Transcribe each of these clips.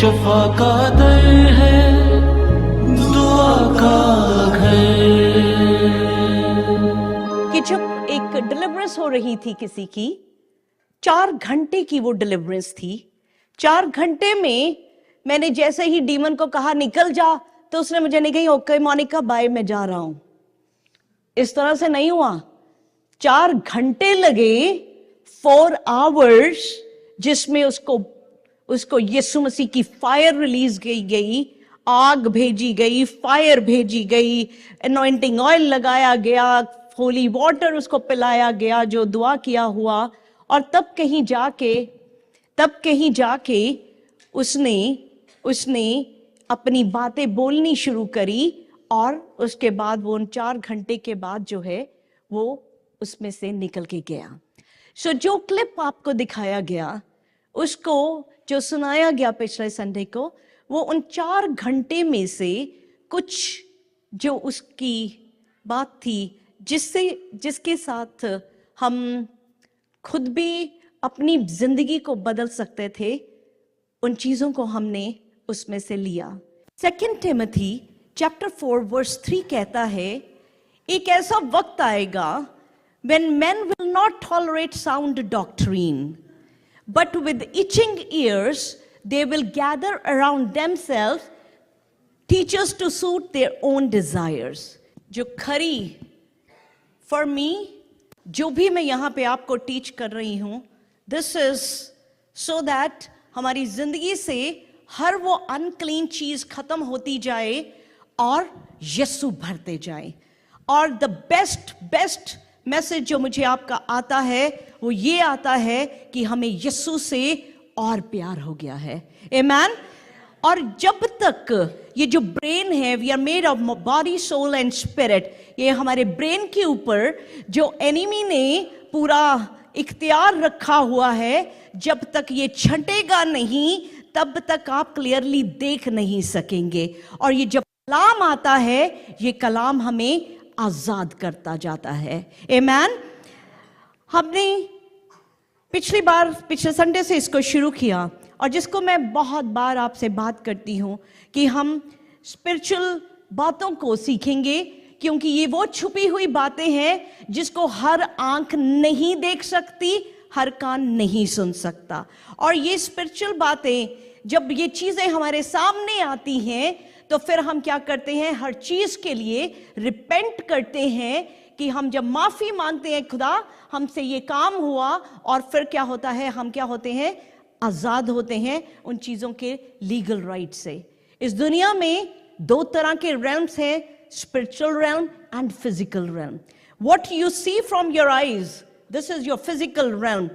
शफा का दर है, दुआ का घर। कि जब एक डिलीवरेंस हो रही थी किसी की, 4 घंटे की वो डिलीवरेंस थी। 4 घंटे में मैंने जैसे ही डीमन को कहा निकल जा, तो उसने मुझे नहीं कही ओके मोनिका बाय मैं जा रहा हूं। इस तरह से नहीं हुआ। 4 घंटे लगे, 4 आवर्स, जिसमें उसको यीशु मसीह की फायर रिलीज की गई, आग भेजी गई, फायर भेजी गई, अनॉइंटिंग ऑयल लगाया गया, होली वाटर उसको पिलाया गया जो दुआ किया हुआ। और तब कहीं जाके उसने अपनी बातें बोलनी शुरू करी। और उसके बाद वो उन 4 घंटे के बाद जो है वो उसमें से निकल के गया। सो जो क्लिप आपको दिखाया गया, उसको जो सुनाया गया पिछले संडे को, वो उन 4 घंटे में से कुछ जो उसकी बात थी, जिसके साथ हम खुद भी अपनी जिंदगी को बदल सकते थे, उन चीजों को हमने उसमें से लिया। 2 टिमोथी चैप्टर 4 वर्स 3 कहता है, एक ऐसा वक्त आएगा when men will not tolerate sound doctrine, but with itching ears they will gather around themselves teachers to suit their own desires. जो खरी for me, जो भी मैं यहाँ पे आपको टीच कर रही हूँ, this is so that हमारी जिंदगी से हर वो अनक्लीन चीज खत्म होती जाए और यीशु भरते जाए। और द बेस्ट मैसेज जो मुझे आपका आता है वो ये आता है कि हमें यीशु से और प्यार हो गया है। आमीन। और जब तक ये जो ब्रेन है, we are made of body soul and spirit, ये हमारे ब्रेन के ऊपर जो एनिमी ने पूरा इख्तियार रखा हुआ है, जब तक ये छंटेगा नहीं तब तक आप क्लियरली देख नहीं सकेंगे। और ये जब कलाम आता है, ये कलाम हमें आजाद करता जाता है। आमीन। हमने पिछले संडे से इसको शुरू किया, और जिसको मैं बहुत बार आपसे बात करती हूं कि हम स्पिरिचुअल बातों को सीखेंगे, क्योंकि ये वो छुपी हुई बातें हैं जिसको हर आंख नहीं देख सकती, हर कान नहीं सुन सकता। और ये स्पिरिचुअल बातें, जब ये चीजें हमारे सामने आती हैं, तो फिर हम क्या करते हैं, हर चीज के लिए रिपेंट करते हैं कि हम जब माफी मांगते हैं, खुदा हमसे ये काम हुआ, और फिर क्या होता है, हम क्या होते हैं, आजाद होते हैं उन चीजों के लीगल राइट से। इस दुनिया में 2 तरह के रेल्म्स हैं, spiritual realm and physical realm. What you see from your eyes, this is your physical realm.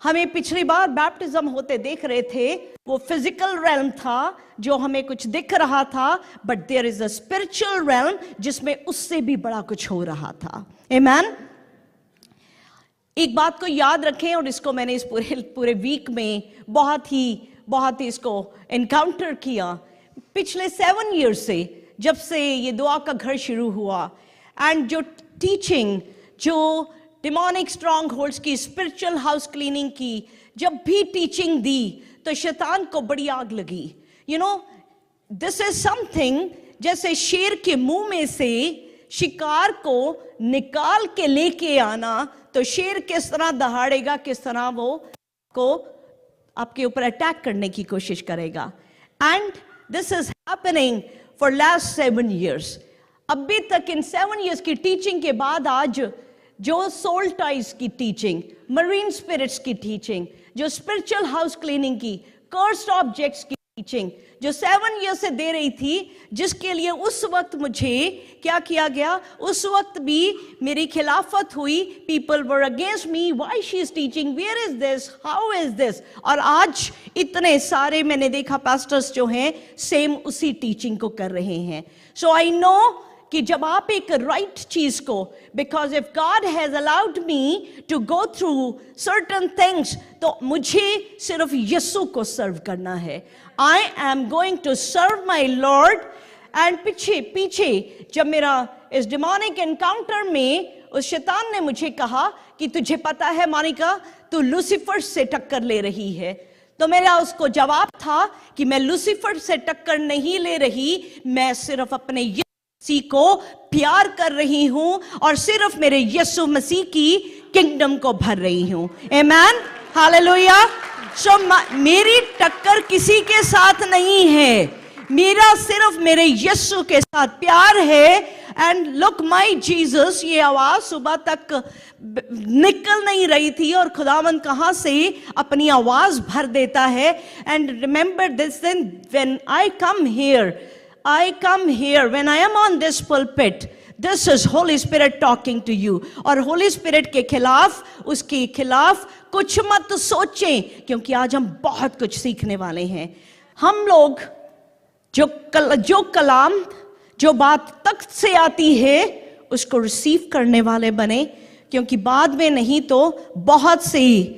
हमें पिछली बार बैप्टिज्म होते देख रहे थे, वो फिजिकल रेल्म था जो हमें कुछ दिख रहा था, but there is a spiritual realm जिसमें उससे भी बड़ा कुछ हो रहा था। आमीन। एक बात को याद रखें, और इसको मैंने इस पूरे वीक में बहुत ही इसको एनकाउंटर किया। पिछले 7 ईयर्स से, जब से ये दुआ का घर शुरू हुआ, एंड जो टीचिंग, जो डिमोनिक स्ट्रॉन्ग होल्ड्स की, स्पिरिचुअल हाउस क्लीनिंग की, जब भी टीचिंग दी तो शैतान को बड़ी आग लगी। You know, this is something, जैसे शेर के मुंह में से शिकार को निकाल के लेके आना, तो शेर किस तरह दहाड़ेगा, किस तरह वो को आपके ऊपर अटैक करने की कोशिश करेगा। And this is happening for last 7 years. अभी तक इन 7 ईयर्स की टीचिंग के बाद आज जो सोल टाइज की टीचिंग, मरीन स्पिरिट्स की टीचिंग, जो स्पिरिचुअल हाउस क्लीनिंग की, कर्स्ड ऑब्जेक्ट्स की टीचिंग, जो 7 ईयर से दे रही थी, जिसके लिए उस वक्त मुझे क्या किया गया, उस वक्त भी मेरी खिलाफत हुई। People were against me, why she is teaching, where is this, how is this. और आज इतने सारे मैंने देखा पास्टर्स जो हैं सेम उसी टीचिंग को कर रहे हैं। सो आई नो कि जब आप एक राइट चीज को, because if God has allowed me to go through certain things, तो मुझे सिर्फ यीशु को सर्व करना है। I am going to serve my Lord. And पीछे जब मेरा इस डिमोनिक एनकाउंटर में उस शैतान ने मुझे कहा कि तुझे पता है मोनिका, तू लूसीफर से टक्कर ले रही है, तो मेरा उसको जवाब था कि मैं लूसीफर से टक्कर नहीं ले रही, मैं सिर्फ अपने यीशु मसीह को प्यार कर रही हूं और सिर्फ मेरे यीशु मसीह की किंगडम को भर रही हूं। आमेन, हालेलुया। सो मेरी टक्कर किसी के साथ नहीं है, मेरा सिर्फ मेरे यीशु के साथ प्यार है। एंड लुक माय जीसस, ये आवाज सुबह तक निकल नहीं रही थी और खुदावंद कहां से अपनी आवाज भर देता है। And remember this, then when I come here when I am on this pulpit, this is Holy Spirit talking to you. और होली स्पिरिट के खिलाफ, उसके खिलाफ कुछ मत सोचें, क्योंकि आज हम बहुत कुछ सीखने वाले हैं। हम लोग जो कलाम, जो बात तख्त से आती है, उसको रिसीव करने वाले बने, क्योंकि बाद में नहीं तो बहुत सी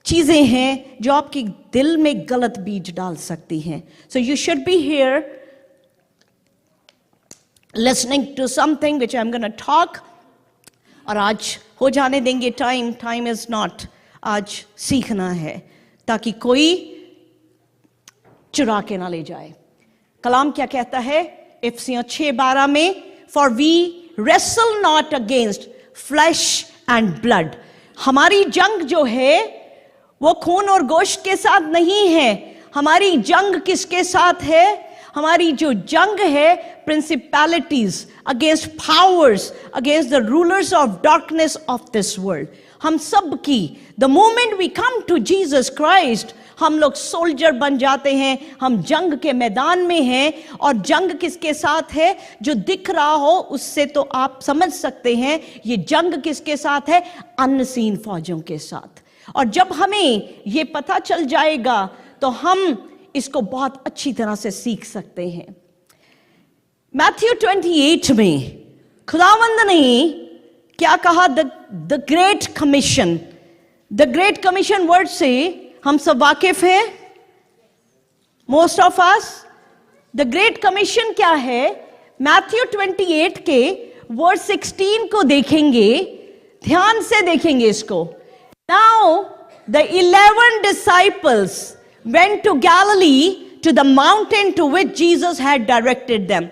चीजें हैं जो आपके दिल में गलत बीज डाल सकती हैं। So you should be here listening to something which I am gonna talk. और आज हो जाने देंगे टाइम इज नॉट, आज सीखना है ताकि कोई चुरा के ना ले जाए। कलाम क्या कहता है इफिसियों 6:12 में, for we wrestle not against flesh and blood. हमारी जंग जो है वो खून और गोश्त के साथ नहीं है। हमारी जंग किसके साथ है? हमारी जो जंग है principalities, against powers, against the rulers of darkness of this world. हम सब की, the moment we come to Jesus Christ, हम लोग सोल्जर बन जाते हैं, हम जंग के मैदान में हैं। और जंग किसके साथ है? जो दिख रहा हो उससे तो आप समझ सकते हैं ये जंग किसके साथ है? अनसीन फौजों के साथ। और जब हमें ये पता चल जाएगा तो हम इसको बहुत अच्छी तरह से सीख सकते हैं। मैथ्यू 28 में खुदावंद ने क्या कहा? The great commission. The great commission word से हम सब वाकिफ हैं, most of us. The great commission क्या है? मैथ्यू 28 के वर्ड 16 को देखेंगे, ध्यान से देखेंगे इसको। Now the 11 disciples went to Galilee to the mountain to which Jesus had directed them.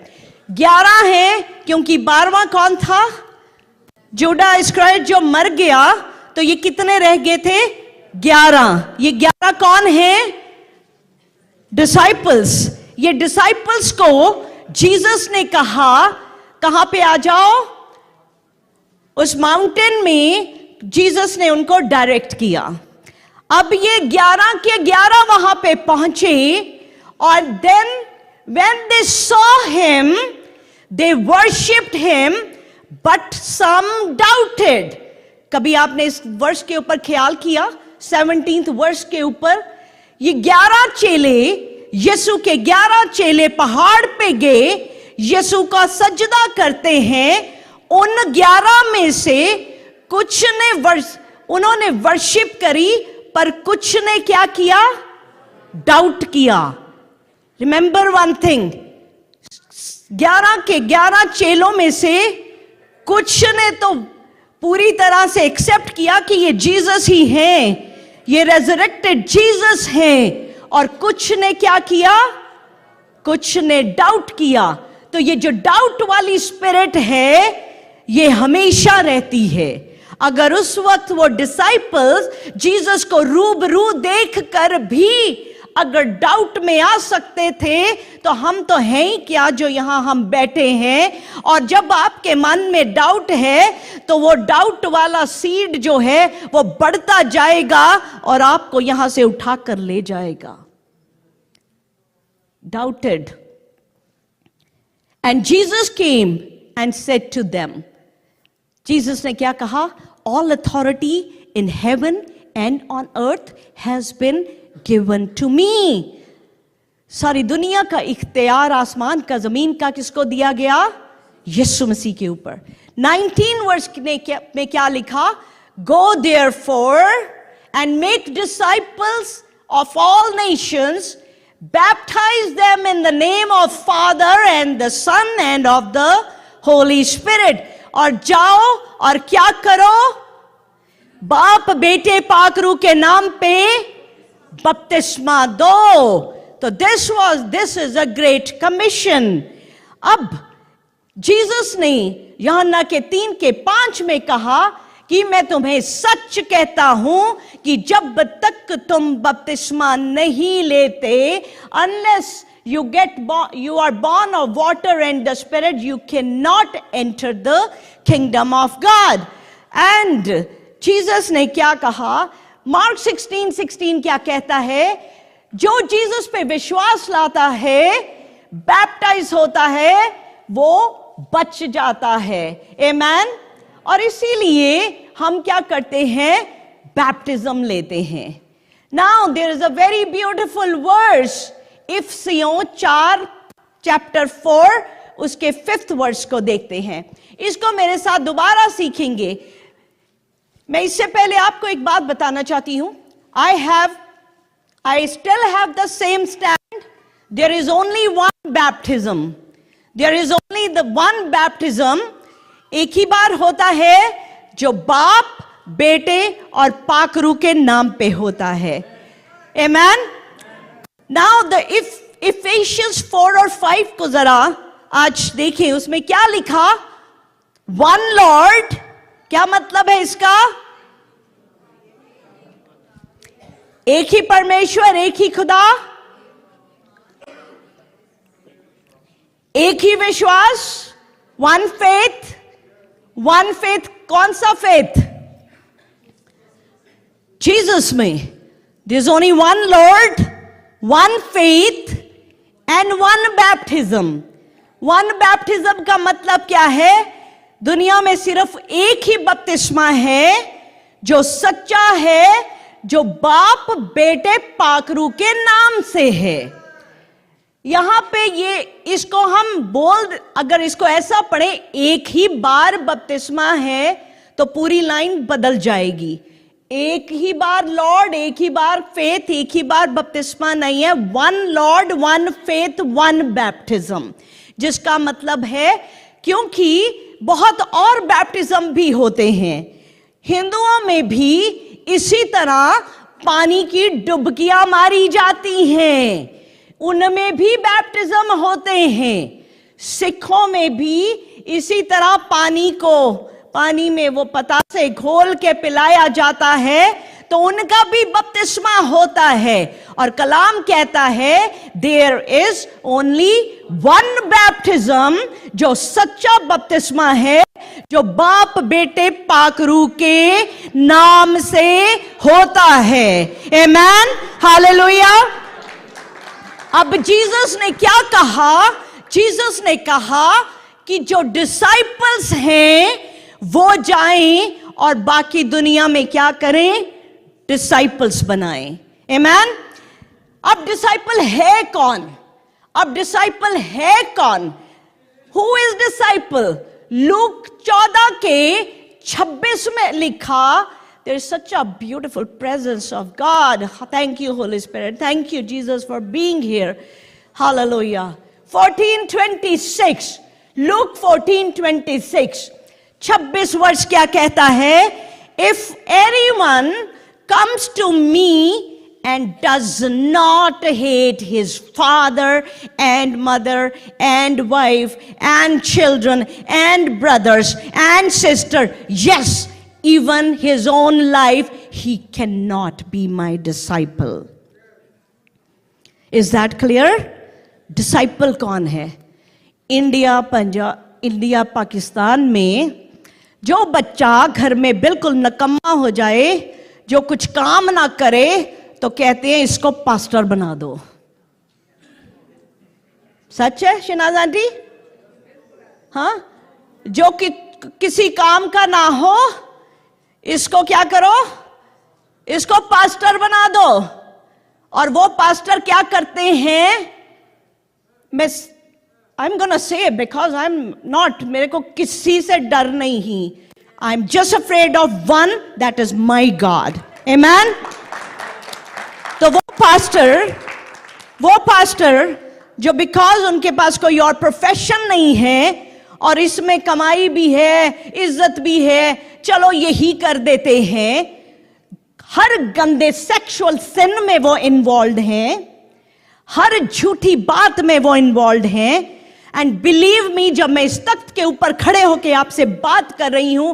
11 है, क्योंकि 12वां कौन था? जुड़ा इस्करियोत जो मर गया, तो ये कितने रह गए थे? 11। ये 11 कौन है? डिसाइपल्स। ये डिसाइपल्स को जीसस ने कहा कहां पे आ जाओ? उस माउंटेन में जीसस ने उनको डायरेक्ट किया। अब ये 11 के 11 वहां पे पहुंचे और then when they saw him they worshipped him but some doubted. कभी आपने इस वर्ष के ऊपर ख्याल किया? 17th वर्ष के ऊपर ये 11 चेले, यीशु के 11 चेले पहाड़ पे गए, यीशु का सजदा करते हैं। उन 11 में से कुछ ने उन्होंने वर्शिप करी, पर कुछ ने क्या किया? डाउट किया। रिमेंबर वन थिंग, 11 के 11 चेलों में से कुछ ने तो पूरी तरह से एक्सेप्ट किया कि ये जीसस ही हैं, ये रेजरेक्टेड जीसस हैं, और कुछ ने क्या किया? कुछ ने डाउट किया। तो ये जो डाउट वाली स्पिरिट है ये हमेशा रहती है। अगर उस वक्त वो डिसाइपल्स जीसस को रूबरू देखकर भी अगर डाउट में आ सकते थे, तो हम तो हैं ही क्या जो यहां हम बैठे हैं। और जब आपके मन में डाउट है तो वो डाउट वाला सीड जो है वो बढ़ता जाएगा और आपको यहां से उठाकर ले जाएगा। Doubted and Jesus came and said to them. Jesus ने क्या कहा? All authority in heaven and on earth has been given to me. सारी दुनिया का इख्तियार आसमान का जमीन का किसको दिया गया? यीशु मसीह के ऊपर। 19 वर्ष में क्या लिखा? Go therefore and make disciples of all nations, baptize them in the name of father and the son and of the holy spirit. और जाओ और क्या करो? बाप बेटे पाकरू के नाम पे बपतिस्मा दो। तो this is a great commission. अब जीसस ने यूहन्ना के 3:5 में कहा कि मैं तुम्हें सच कहता हूं कि जब तक तुम बपतिस्मा नहीं लेते, unless you are born of water and the Spirit, you cannot enter the kingdom of God. And Jesus ने क्या कहा? मार्क 16:16 क्या कहता है? जो जीसस पे विश्वास लाता है, बैप्टाइज होता है, वो बच जाता है। आमेन। और इसीलिए हम क्या करते हैं? बैप्टिज्म लेते हैं। Now there is a very beautiful verse, इफिसियों 4:4 उसके 5th वर्स को देखते हैं। इसको मेरे साथ दोबारा सीखेंगे। मैं इससे पहले आपको एक बात बताना चाहती हूं। I still have the same stand. There is only one baptism. There is only the one baptism. एक ही बार होता है जो बाप, बेटे और पाकरू के नाम पे होता है। Amen. Now the Ephesians 4 और 5 को जरा आज देखें, उसमें क्या लिखा? One Lord, क्या मतलब है इसका? एक ही परमेश्वर, एक ही खुदा, एक ही विश्वास, वन फेथ। वन फेथ कौन सा फेथ? जीसस में। There is only one Lord, one faith and one baptism. One baptism का मतलब क्या है? दुनिया में सिर्फ एक ही बपतिस्मा है जो सच्चा है, जो बाप बेटे पाकरू के नाम से है। यहां पे ये इसको हम अगर इसको ऐसा पढ़े, एक ही बार बपतिस्मा है, तो पूरी लाइन बदल जाएगी। एक ही बार लॉर्ड, एक ही बार फेथ, एक ही बार बपतिस्मा नहीं है। One Lord, one faith, one baptism, जिसका मतलब है, क्योंकि बहुत और बैप्टिज्म भी होते हैं। हिंदुओं में भी इसी तरह पानी की डुबकियां मारी जाती हैं, उनमें भी बैप्टिज्म होते हैं। सिखों में भी इसी तरह पानी में वो पतासे घोल के पिलाया जाता है, तो उनका भी बपतिस्मा होता है। और कलाम कहता है there is only one baptism, जो सच्चा बपतिस्मा है, जो बाप बेटे पाकरू के नाम से होता है। Amen, hallelujah. अब जीसस ने क्या कहा? जीसस ने कहा कि जो डिसाइपल्स हैं वो जाएं और बाकी दुनिया में क्या करें? डिसाइपल्स बनाएं। आमेन। अब डिसाइपल है कौन? अब डिसाइपल है कौन? Who is disciple? लूक 14:26 में लिखा, there is such a beautiful presence of God. Thank you, Holy Spirit. Thank you, Jesus, for being here. Hallelujah. 14:26, Luke 14:26, 26 वर्ष क्या कहता है? If anyone comes to me and does not hate his father and mother and wife and children and brothers and sister, yes, even his own life, he cannot be my disciple. Is that clear? Disciple कौन है? India Pakistan में जो बच्चा घर में बिल्कुल नकम्मा हो जाए, जो कुछ काम ना करे, तो कहते हैं इसको पास्टर बना दो। सच है शहनाज आंटी? हाँ, जो कि किसी काम का ना हो, इसको क्या करो? इसको पास्टर बना दो। और वो पास्टर क्या करते हैं? I'm gonna say because I'm not, मेरे को किसी से डर नहीं ही। I'm just afraid of one, that is my God. Amen? तो वो पास्टर जो बिकॉज उनके पास कोई और प्रोफेशन नहीं है और इसमें कमाई भी है, इज्जत भी है, चलो यही कर देते हैं। हर गंदे सेक्सुअल सिन में वो इन्वॉल्व हैं, हर झूठी बात में वो इन्वॉल्व हैं। एंड बिलीव मी, जब मैं इस तख्त के ऊपर खड़े होकर आपसे बात कर रही हूं,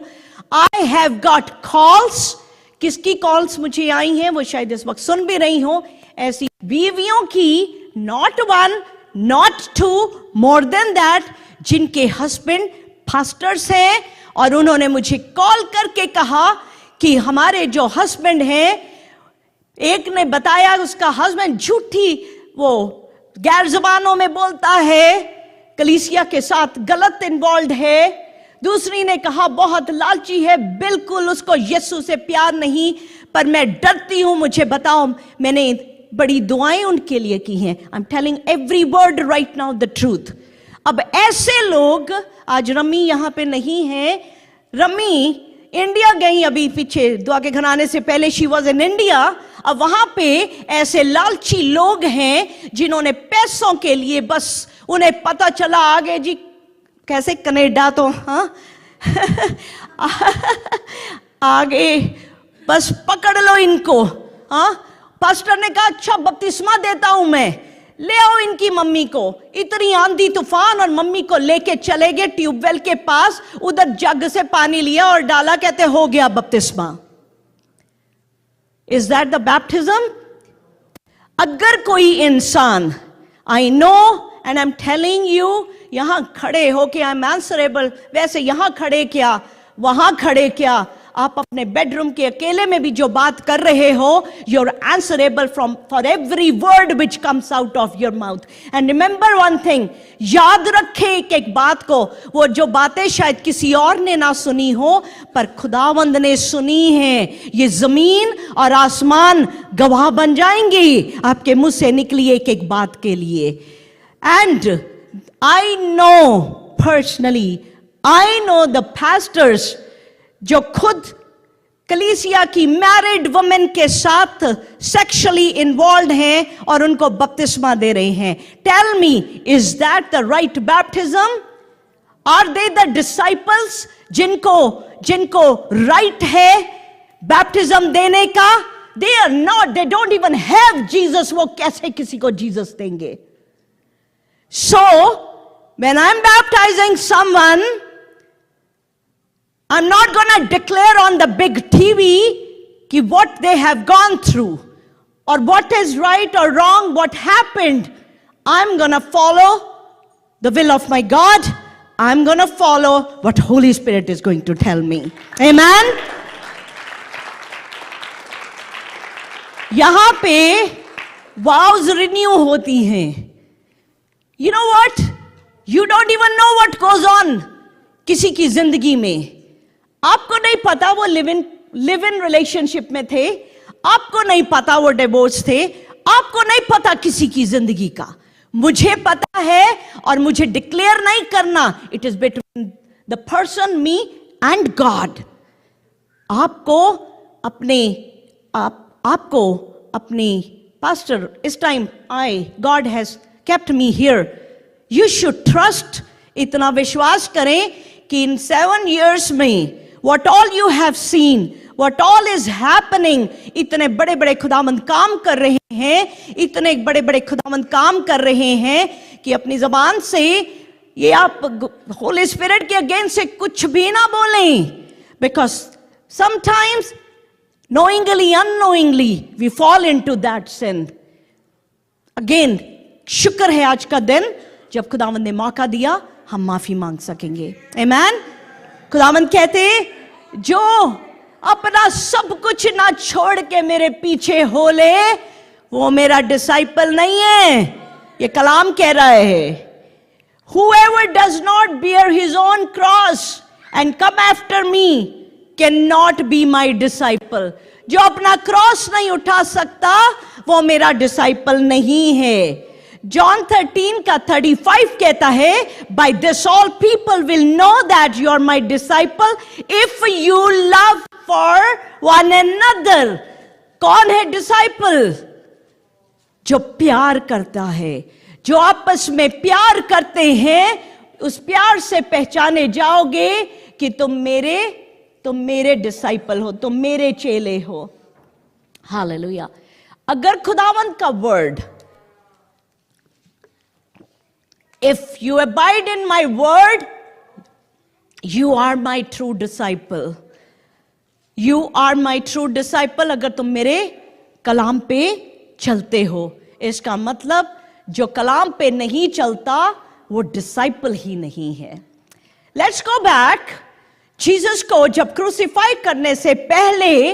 आई हैव गॉट कॉल्स। किसकी कॉल्स मुझे आई हैं, वो शायद इस वक्त सुन भी रही हो, ऐसी बीवियों की, not one not two, more than that, जिनके हस्बैंड पास्टर्स हैं और उन्होंने मुझे कॉल करके कहा कि हमारे जो हस्बैंड हैं, एक ने बताया उसका हस्बैंड झूठी वो गैर जबानों में बोलता है, कलीसिया के साथ गलत इन्वॉल्व है। दूसरी ने कहा बहुत लालची है, बिल्कुल उसको यीशु से प्यार नहीं, पर मैं डरती हूं, मुझे बताओ। मैंने बड़ी दुआएं उनके लिए की हैं। आई am telling every word right now the truth. अब ऐसे लोग, आज रमी यहां पे नहीं है, रमी इंडिया गई अभी पीछे, दुआ के घर आने से पहले शी वॉज इन इंडिया। अब वहां पे ऐसे लालची लोग हैं जिन्होंने पैसों के लिए, बस उन्हें पता चला आगे जी कैसे कनाडा तो हाँ आगे बस पकड़ लो इनको। हाँ, पास्टर ने कहा अच्छा बपतिस्मा देता हूं मैं, ले आओ इनकी मम्मी को। इतनी आंधी तूफान, और मम्मी को लेके चले गए ट्यूबवेल के पास, उधर जग से पानी लिया और डाला, कहते हो गया बपतिस्मा। Is that the baptism? अगर कोई इंसान, I know and I am telling you, यहां खड़े हो के आई एम आंसरेबल, वैसे यहां खड़े क्या वहां खड़े क्या, आप अपने बेडरूम के अकेले में भी जो बात कर रहे हो, you are answerable for every word which comes out of your mouth. And remember one thing, याद रखे एक बात को, वो जो बातें शायद किसी और ने ना सुनी हो, पर खुदावंद ने सुनी है। ये जमीन और आसमान गवाह बन जाएंगी आपके मुंह से निकली एक एक बात के लिए। And I know personally, I know the pastors जो खुद कलीसिया की मैरिड वुमेन के साथ सेक्सुअली इन्वॉल्व हैं और उनको बपतिस्मा दे रहे हैं। Tell me, is that the right baptism? Are they the disciples जिनको राइट है बैप्टिज्म देने का? They are not, they don't even have Jesus. वो कैसे किसी को जीसस देंगे? So when I am baptizing someone, I'm not going to declare on the big TV ki what they have gone through or what is right or wrong, what happened. I'm going to follow the will of my God. I'm going to follow what Holy Spirit is going to tell me. Amen. यहां पे vows renew होती हैं. You know what? You don't even know what goes on किसी की जिंदगी में। आपको नहीं पता वो लिव इन रिलेशनशिप में थे, आपको नहीं पता वो डिवोर्स थे, आपको नहीं पता किसी की जिंदगी का। मुझे पता है और मुझे डिक्लेयर नहीं करना। It is between the person, me and God. आपको अपने पास्टर, इस time God has kept me here, you should trust. इतना विश्वास करें कि इन 7 years में what all you have seen, what all is happening, इतने बड़े बड़े खुदावंद काम कर रहे हैं, इतने बड़े बड़े खुदावंद काम कर रहे हैं कि अपनी जबान से ये आप होली स्पिरिट के अगेंस्ट से कुछ भी ना बोलें, because sometimes knowingly unknowingly we fall into that sin. Again, शुक्र है आज का दिन जब खुदावंद ने मौका दिया, हम माफी मांग सकेंगे। आमीन। खुदावंद कहते जो अपना सब कुछ ना छोड़ के मेरे पीछे हो ले, वो मेरा डिसाइपल नहीं है। ये कलाम कह रहा है, whoever does not bear his own cross and come after me cannot be my disciple. जो अपना क्रॉस नहीं उठा सकता वो मेरा डिसाइपल नहीं है। John 13:35 कहता है, by this all people will know that you are my disciple if you love for one another. कौन है डिसाइपल? जो प्यार करता है, जो आपस में प्यार करते हैं। उस प्यार से पहचाने जाओगे कि तुम मेरे तुम मेरे डिसाइपल हो, तुम मेरे चेले हो। हालेलुया। अगर खुदावंद का word, if you abide in my word, you are my true disciple. You are my true disciple. अगर तुम मेरे कलाम पे चलते हो, इसका मतलब जो कलाम पे नहीं चलता वो डिसाइपल ही नहीं है। Let's go back. जीसस को जब क्रूसिफाई करने से पहले,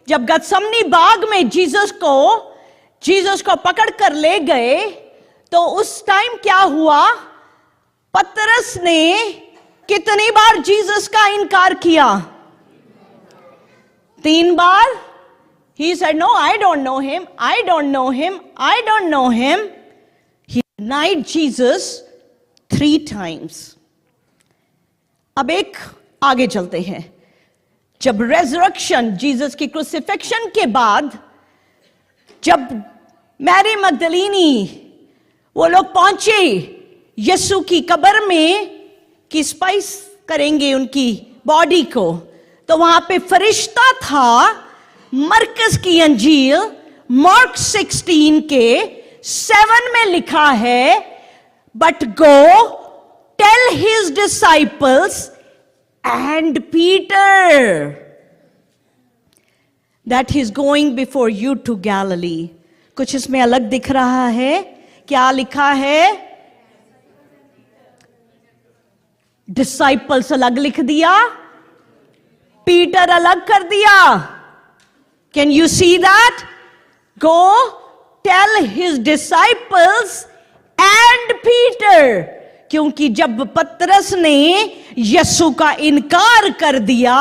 जब गतसमनी बाग में जीसस को पकड़ कर ले गए, तो उस टाइम क्या हुआ? पतरस ने कितनी बार जीसस का इनकार किया? 3 बार। He said, no, I don't know him. I don't know him. I don't know him. He denied Jesus 3 times. अब एक आगे चलते हैं। जब रेजरेक्शन, जीसस की क्रूसिफिक्शन के बाद, जब मैरी मगदलीनी वो लोग पहुंचे यीशु की कब्र में कि स्पाइस करेंगे उनकी बॉडी को, तो वहां पे फरिश्ता था। मरकस की अंजील मार्क 16 के 7 में लिखा है, but go tell his disciples and Peter that he is going before you to Galilee. कुछ इसमें अलग दिख रहा है। क्या लिखा है? डिसाइपल्स अलग लिख दिया, पीटर अलग कर दिया। Can you see that? Go tell his disciples and Peter. क्योंकि जब पतरस ने यीशु का इनकार कर दिया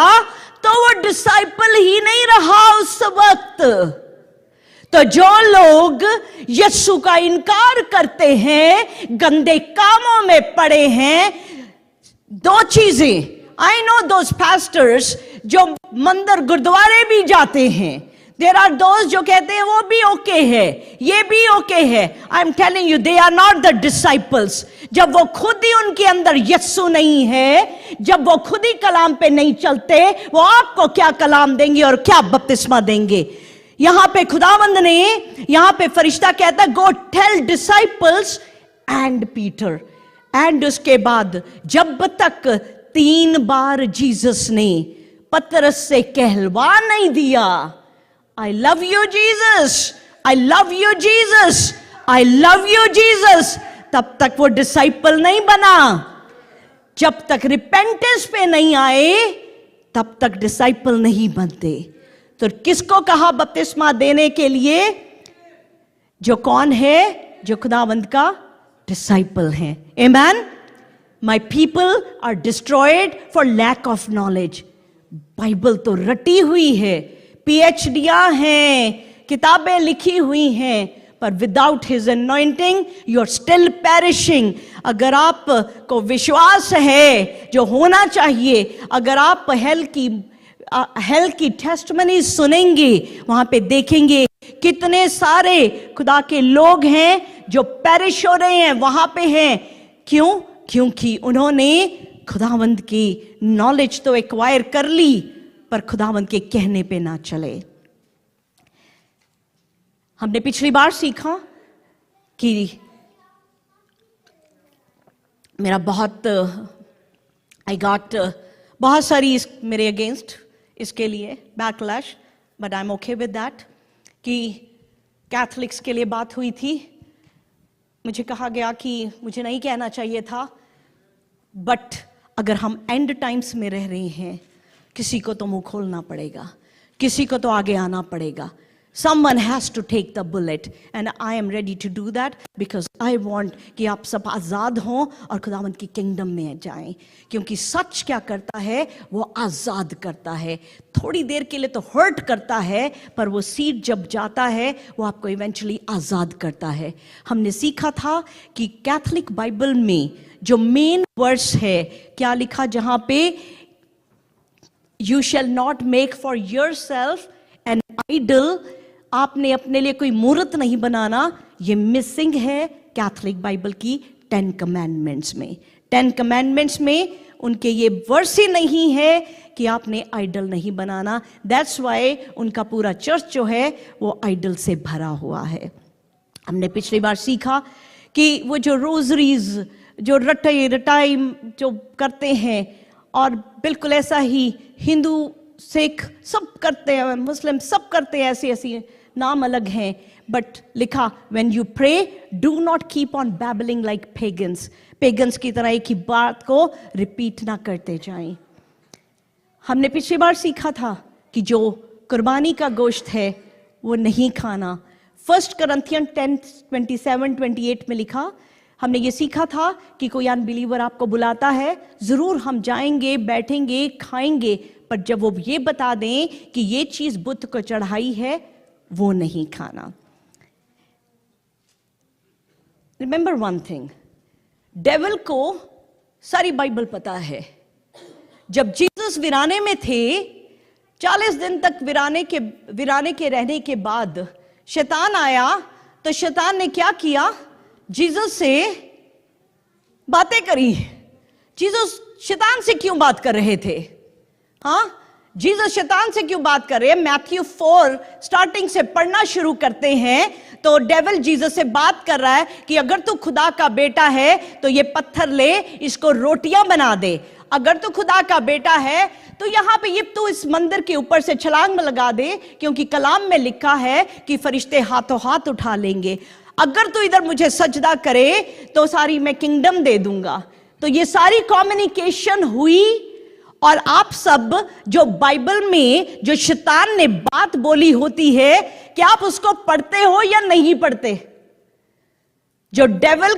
तो वो डिसाइपल ही नहीं रहा उस वक्त। तो जो लोग यीशु का इनकार करते हैं, गंदे कामों में पड़े हैं, 2 चीजें। आई नो दोज पास्टर्स जो मंदिर गुरुद्वारे भी जाते हैं। देयर आर दोस्त जो कहते हैं वो भी ओके है, ये भी ओके है। I am telling you, they are not the disciples. जब वो खुद ही उनके अंदर यीशु नहीं है, जब वो खुद ही कलाम पे नहीं चलते, वो आपको क्या कलाम देंगे और क्या बपतिस्मा देंगे? यहां पे खुदावंद ने, यहां पे फरिश्ता कहता है, go tell disciples and Peter. And उसके बाद जब तक 3 बार जीसस ने पतरस से कहलवा नहीं दिया, I love you Jesus, I love you Jesus, I love you Jesus, तब तक वो डिसाइपल नहीं बना। जब तक रिपेंटेंस पे नहीं आए, तब तक डिसाइपल नहीं बनते। तो किसको कहा बपतिस्मा देने के लिए? जो कौन है? जो खुदावंद का डिसाइपल है। आमेन। My people are destroyed for lack of knowledge. Bible तो रटी हुई है, PhDs हैं, किताबें लिखी हुई हैं, पर without his anointing you are still perishing. अगर आप को विश्वास है जो होना चाहिए, अगर आप हेल की टेस्टमनी सुनेंगे, वहां पे देखेंगे कितने सारे खुदा के लोग हैं जो पेरिश हो रहे हैं, वहां पे हैं। क्यों? क्योंकि उन्होंने खुदावंद की नॉलेज तो एक्वायर कर ली, पर खुदावंद के कहने पे ना चले। हमने पिछली बार सीखा कि मेरा बहुत सारी मेरे अगेंस्ट इसके लिए backlash, but I am okay with that, कि कैथलिक्स के लिए बात हुई थी। मुझे कहा गया कि मुझे नहीं कहना चाहिए था, बट अगर हम एंड टाइम्स में रह रहे हैं, किसी को तो मुंह खोलना पड़ेगा, किसी को तो आगे आना पड़ेगा। Someone has to take the bullet and I am ready to do that because I want कि आप सब आज़ाद हों और खुदावंद की किंगडम में जाएं। क्योंकि सच क्या करता है? वो आज़ाद करता है। थोड़ी देर के लिए तो हर्ट करता है, पर वो सीड जब जाता है वो आपको इवेंचुअली आज़ाद करता है। हमने सीखा था कि कैथलिक बाइबल में जो मेन वर्स है, क्या लिखा? जहां पे you shall not make for yourself an idol, आपने अपने लिए कोई मूर्त नहीं बनाना, ये मिसिंग है कैथलिक बाइबल की 10 कमांडमेंट्स में। 10 कमांडमेंट्स में उनके ये वर्स ही नहीं है कि आपने आइडल नहीं बनाना। दैट्स वाई उनका पूरा चर्च जो है वो आइडल से भरा हुआ है। हमने पिछली बार सीखा कि वो जो रोजरीज जो रटाई जो करते हैं, और बिल्कुल ऐसा ही हिंदू सिख सब करते हैं, मुस्लिम सब करते हैं, ऐसी ऐसी नाम अलग हैं, बट लिखा when you pray do not keep on babbling like pagans. Pagans की तरह एक ही बात को रिपीट ना करते जाएं। हमने पिछली बार सीखा था कि जो कुर्बानी का गोश्त है वो नहीं खाना। 1 Corinthians 10:27-28 में लिखा, हमने ये सीखा था कि कोई अनबिलीवर आपको बुलाता है, जरूर हम जाएंगे, बैठेंगे, खाएंगे, पर जब वो ये बता दें कि ये चीज बुत को चढ़ाई है, वो नहीं खाना। रिमेंबर वन थिंग, डेविल को सारी बाइबल पता है। जब जीसस वीराने में थे, 40 दिन तक वीराने के रहने के बाद शैतान आया, तो शैतान ने क्या किया? जीसस से बातें करी। जीसस शैतान से क्यों बात कर रहे थे? हाँ, जीसस शैतान से क्यों बात कर रहे हैं? मैथ्यू 4 स्टार्टिंग से पढ़ना शुरू करते हैं तो डेविल जीसस से बात कर रहा है कि अगर तू खुदा का बेटा है तो ये पत्थर ले, इसको रोटियां बना दे। अगर तू खुदा का बेटा है तो यहां पे ये तू इस मंदिर के ऊपर से छलांग लगा दे, क्योंकि कलाम में लिखा है कि फरिश्ते हाथों हाथ उठा लेंगे। अगर तू इधर मुझे सजदा करे तो सारी मैं किंगडम दे दूंगा। तो ये सारी कम्युनिकेशन हुई, और आप सब जो बाइबल में जो शैतान ने बात बोली होती है, क्या आप उसको पढ़ते हो या नहीं पढ़ते? जो डेविल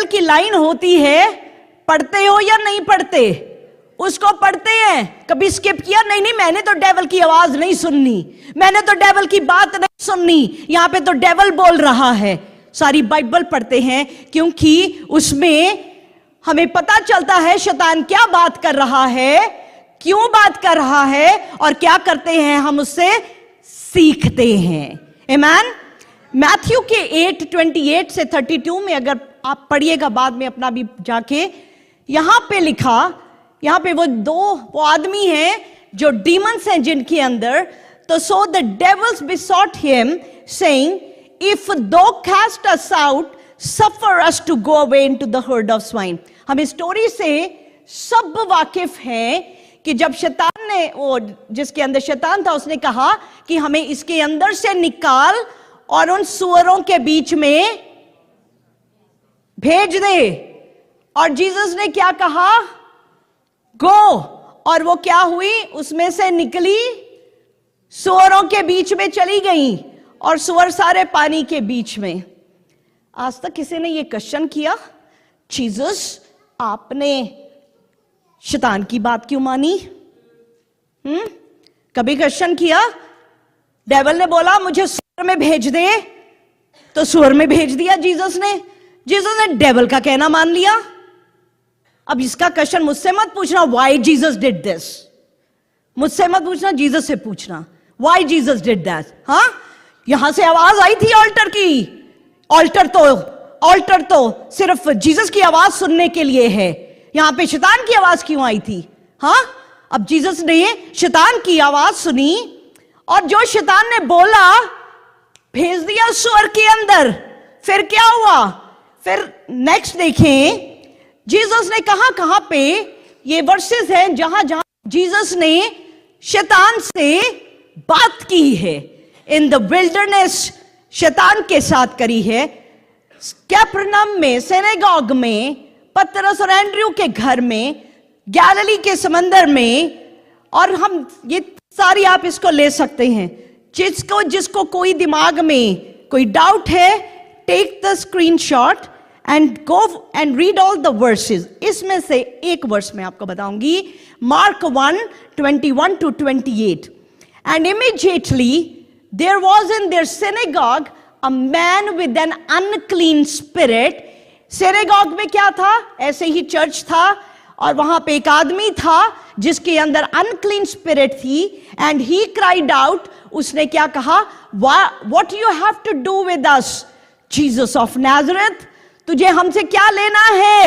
की लाइन होती है, पढ़ते हो या नहीं पढ़ते? उसको पढ़ते हैं। कभी स्किप किया? नहीं, मैंने तो डेविल की आवाज नहीं सुननी, मैंने तो डेविल की बात नहीं सुननी, यहां पे तो डेविल बोल रहा है। सारी बाइबल पढ़ते हैं, क्योंकि उसमें हमें पता चलता है शैतान क्या बात कर रहा है, क्यों बात कर रहा है, और क्या करते हैं हम उससे सीखते हैं। आमीन। मैथ्यू के 8:28 से 32 में अगर आप पढ़िएगा बाद में अपना भी जाके, यहां पे लिखा, यहां पे वो आदमी हैं जो डीमंस हैं जिनके अंदर। तो so the devils besought him saying, if thou cast us out, suffer us to go away into the herd of swine। हम इस स्टोरी से सब वाकिफ हैं कि जब शैतान ने, वो जिसके अंदर शैतान था, उसने कहा कि हमें इसके अंदर से निकाल और उन सुअरों के बीच में भेज दे। और जीसस ने क्या कहा? गो। और वो क्या हुई? उसमें से निकली, सुअरों के बीच में चली गई, और सुअर सारे पानी के बीच में। आज तक किसी ने ये क्वेश्चन किया, जीसस आपने शैतान की बात क्यों मानी? कभी क्वेश्चन किया? डेविल ने बोला मुझे सुअर में भेज दे, तो सुअर में भेज दिया जीसस ने डेविल का कहना मान लिया। अब इसका क्वेश्चन मुझसे मत पूछना, व्हाई जीसस डिड दिस। मुझसे मत पूछना, जीसस से पूछना, व्हाई जीसस डिड दैट। हाँ, यहां से आवाज आई थी ऑल्टर की। ऑल्टर तो सिर्फ जीसस की आवाज सुनने के लिए है, यहां पे शैतान की आवाज क्यों आई थी? हाँ, अब जीसस ने शैतान की आवाज सुनी, और जो शैतान ने बोला भेज दिया सुअर के अंदर। फिर क्या हुआ? फिर नेक्स्ट देखें, जीसस ने कहां पे ये वर्सेस हैं जहां जीसस ने शैतान से बात की है। इन द विल्डरनेस शैतान के साथ करी है, कैपर्नम में, सिनेगॉग में, पतरस और एंड्रयू के घर में, गैलिली के समंदर में, और हम ये सारी आप इसको ले सकते हैं। जिसको कोई दिमाग में कोई डाउट है, take the screenshot and go and read all the verses. इसमें से एक वर्स मैं आपको बताऊंगी, Mark 1:21-28। And immediately there was in their synagogue a man with an unclean spirit. Synagogue में क्या था? ऐसे ही चर्च था, और वहां पे एक आदमी था जिसके अंदर अनक्लीन स्पिरिट थी। एंड ही क्राइड आउट, उसने क्या कहा? What you have to do with us Jesus of Nazareth? तुझे हमसे क्या लेना है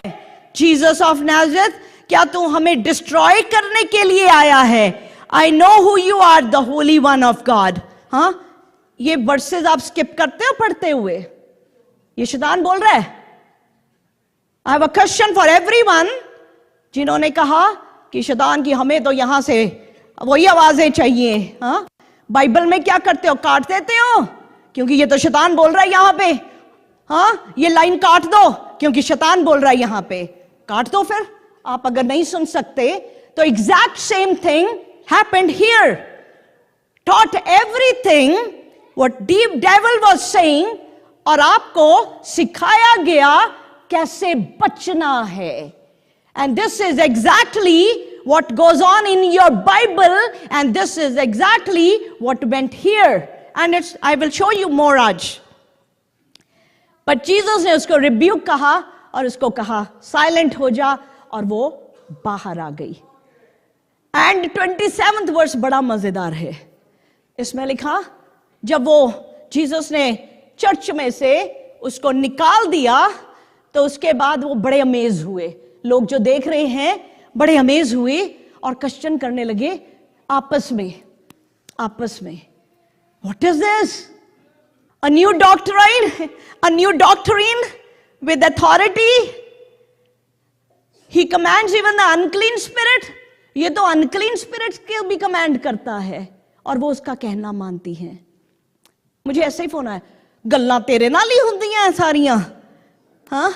जीसस ऑफ नाज़रेथ, क्या तू हमें डिस्ट्रॉय करने के लिए आया है? I know who you are, the Holy One of God. हाँ, ये वर्सेस आप स्किप करते हो पढ़ते हुए? ये शैतान बोल रहा है। I have a question for everyone जिन्होंने कहा कि शैतान की हमें तो यहां से वही आवाजें चाहिए। हाँ, बाइबल में क्या करते हो? काट देते हो, क्योंकि ये तो शैतान बोल रहा है यहां पे। हाँ, ये लाइन काट दो क्योंकि शैतान बोल रहा है यहां पे। काट दो फिर। आप अगर नहीं सुन सकते तो exact same thing happened here. Taught everything what deep devil was saying, और आपको सिखाया गया कैसे बचना है। And this is exactly what goes on in your Bible, and this is exactly what went here. And I will show you more आज। But Jesus ने उसको रिब्यूक कहा और उसको कहा साइलेंट हो जा, और वो बाहर आ गई। एंड 27th वर्स बड़ा मजेदार है। इसमें लिखा, जब वो जीसस ने चर्च में से उसको निकाल दिया तो उसके बाद वो बड़े अमेज हुए। लोग जो देख रहे हैं बड़े अमेज हुए और क्वेश्चन करने लगे आपस में what is this? A new doctrine with authority. He commands even the unclean spirit. ये तो अनक्लीन स्पिरिट के भी कमांड करता है और वो उसका कहना मानती हैं। मुझे ऐसे ही फोन आया, गल्लां तेरे नाल ही हुंदियां सारियां। हाँ,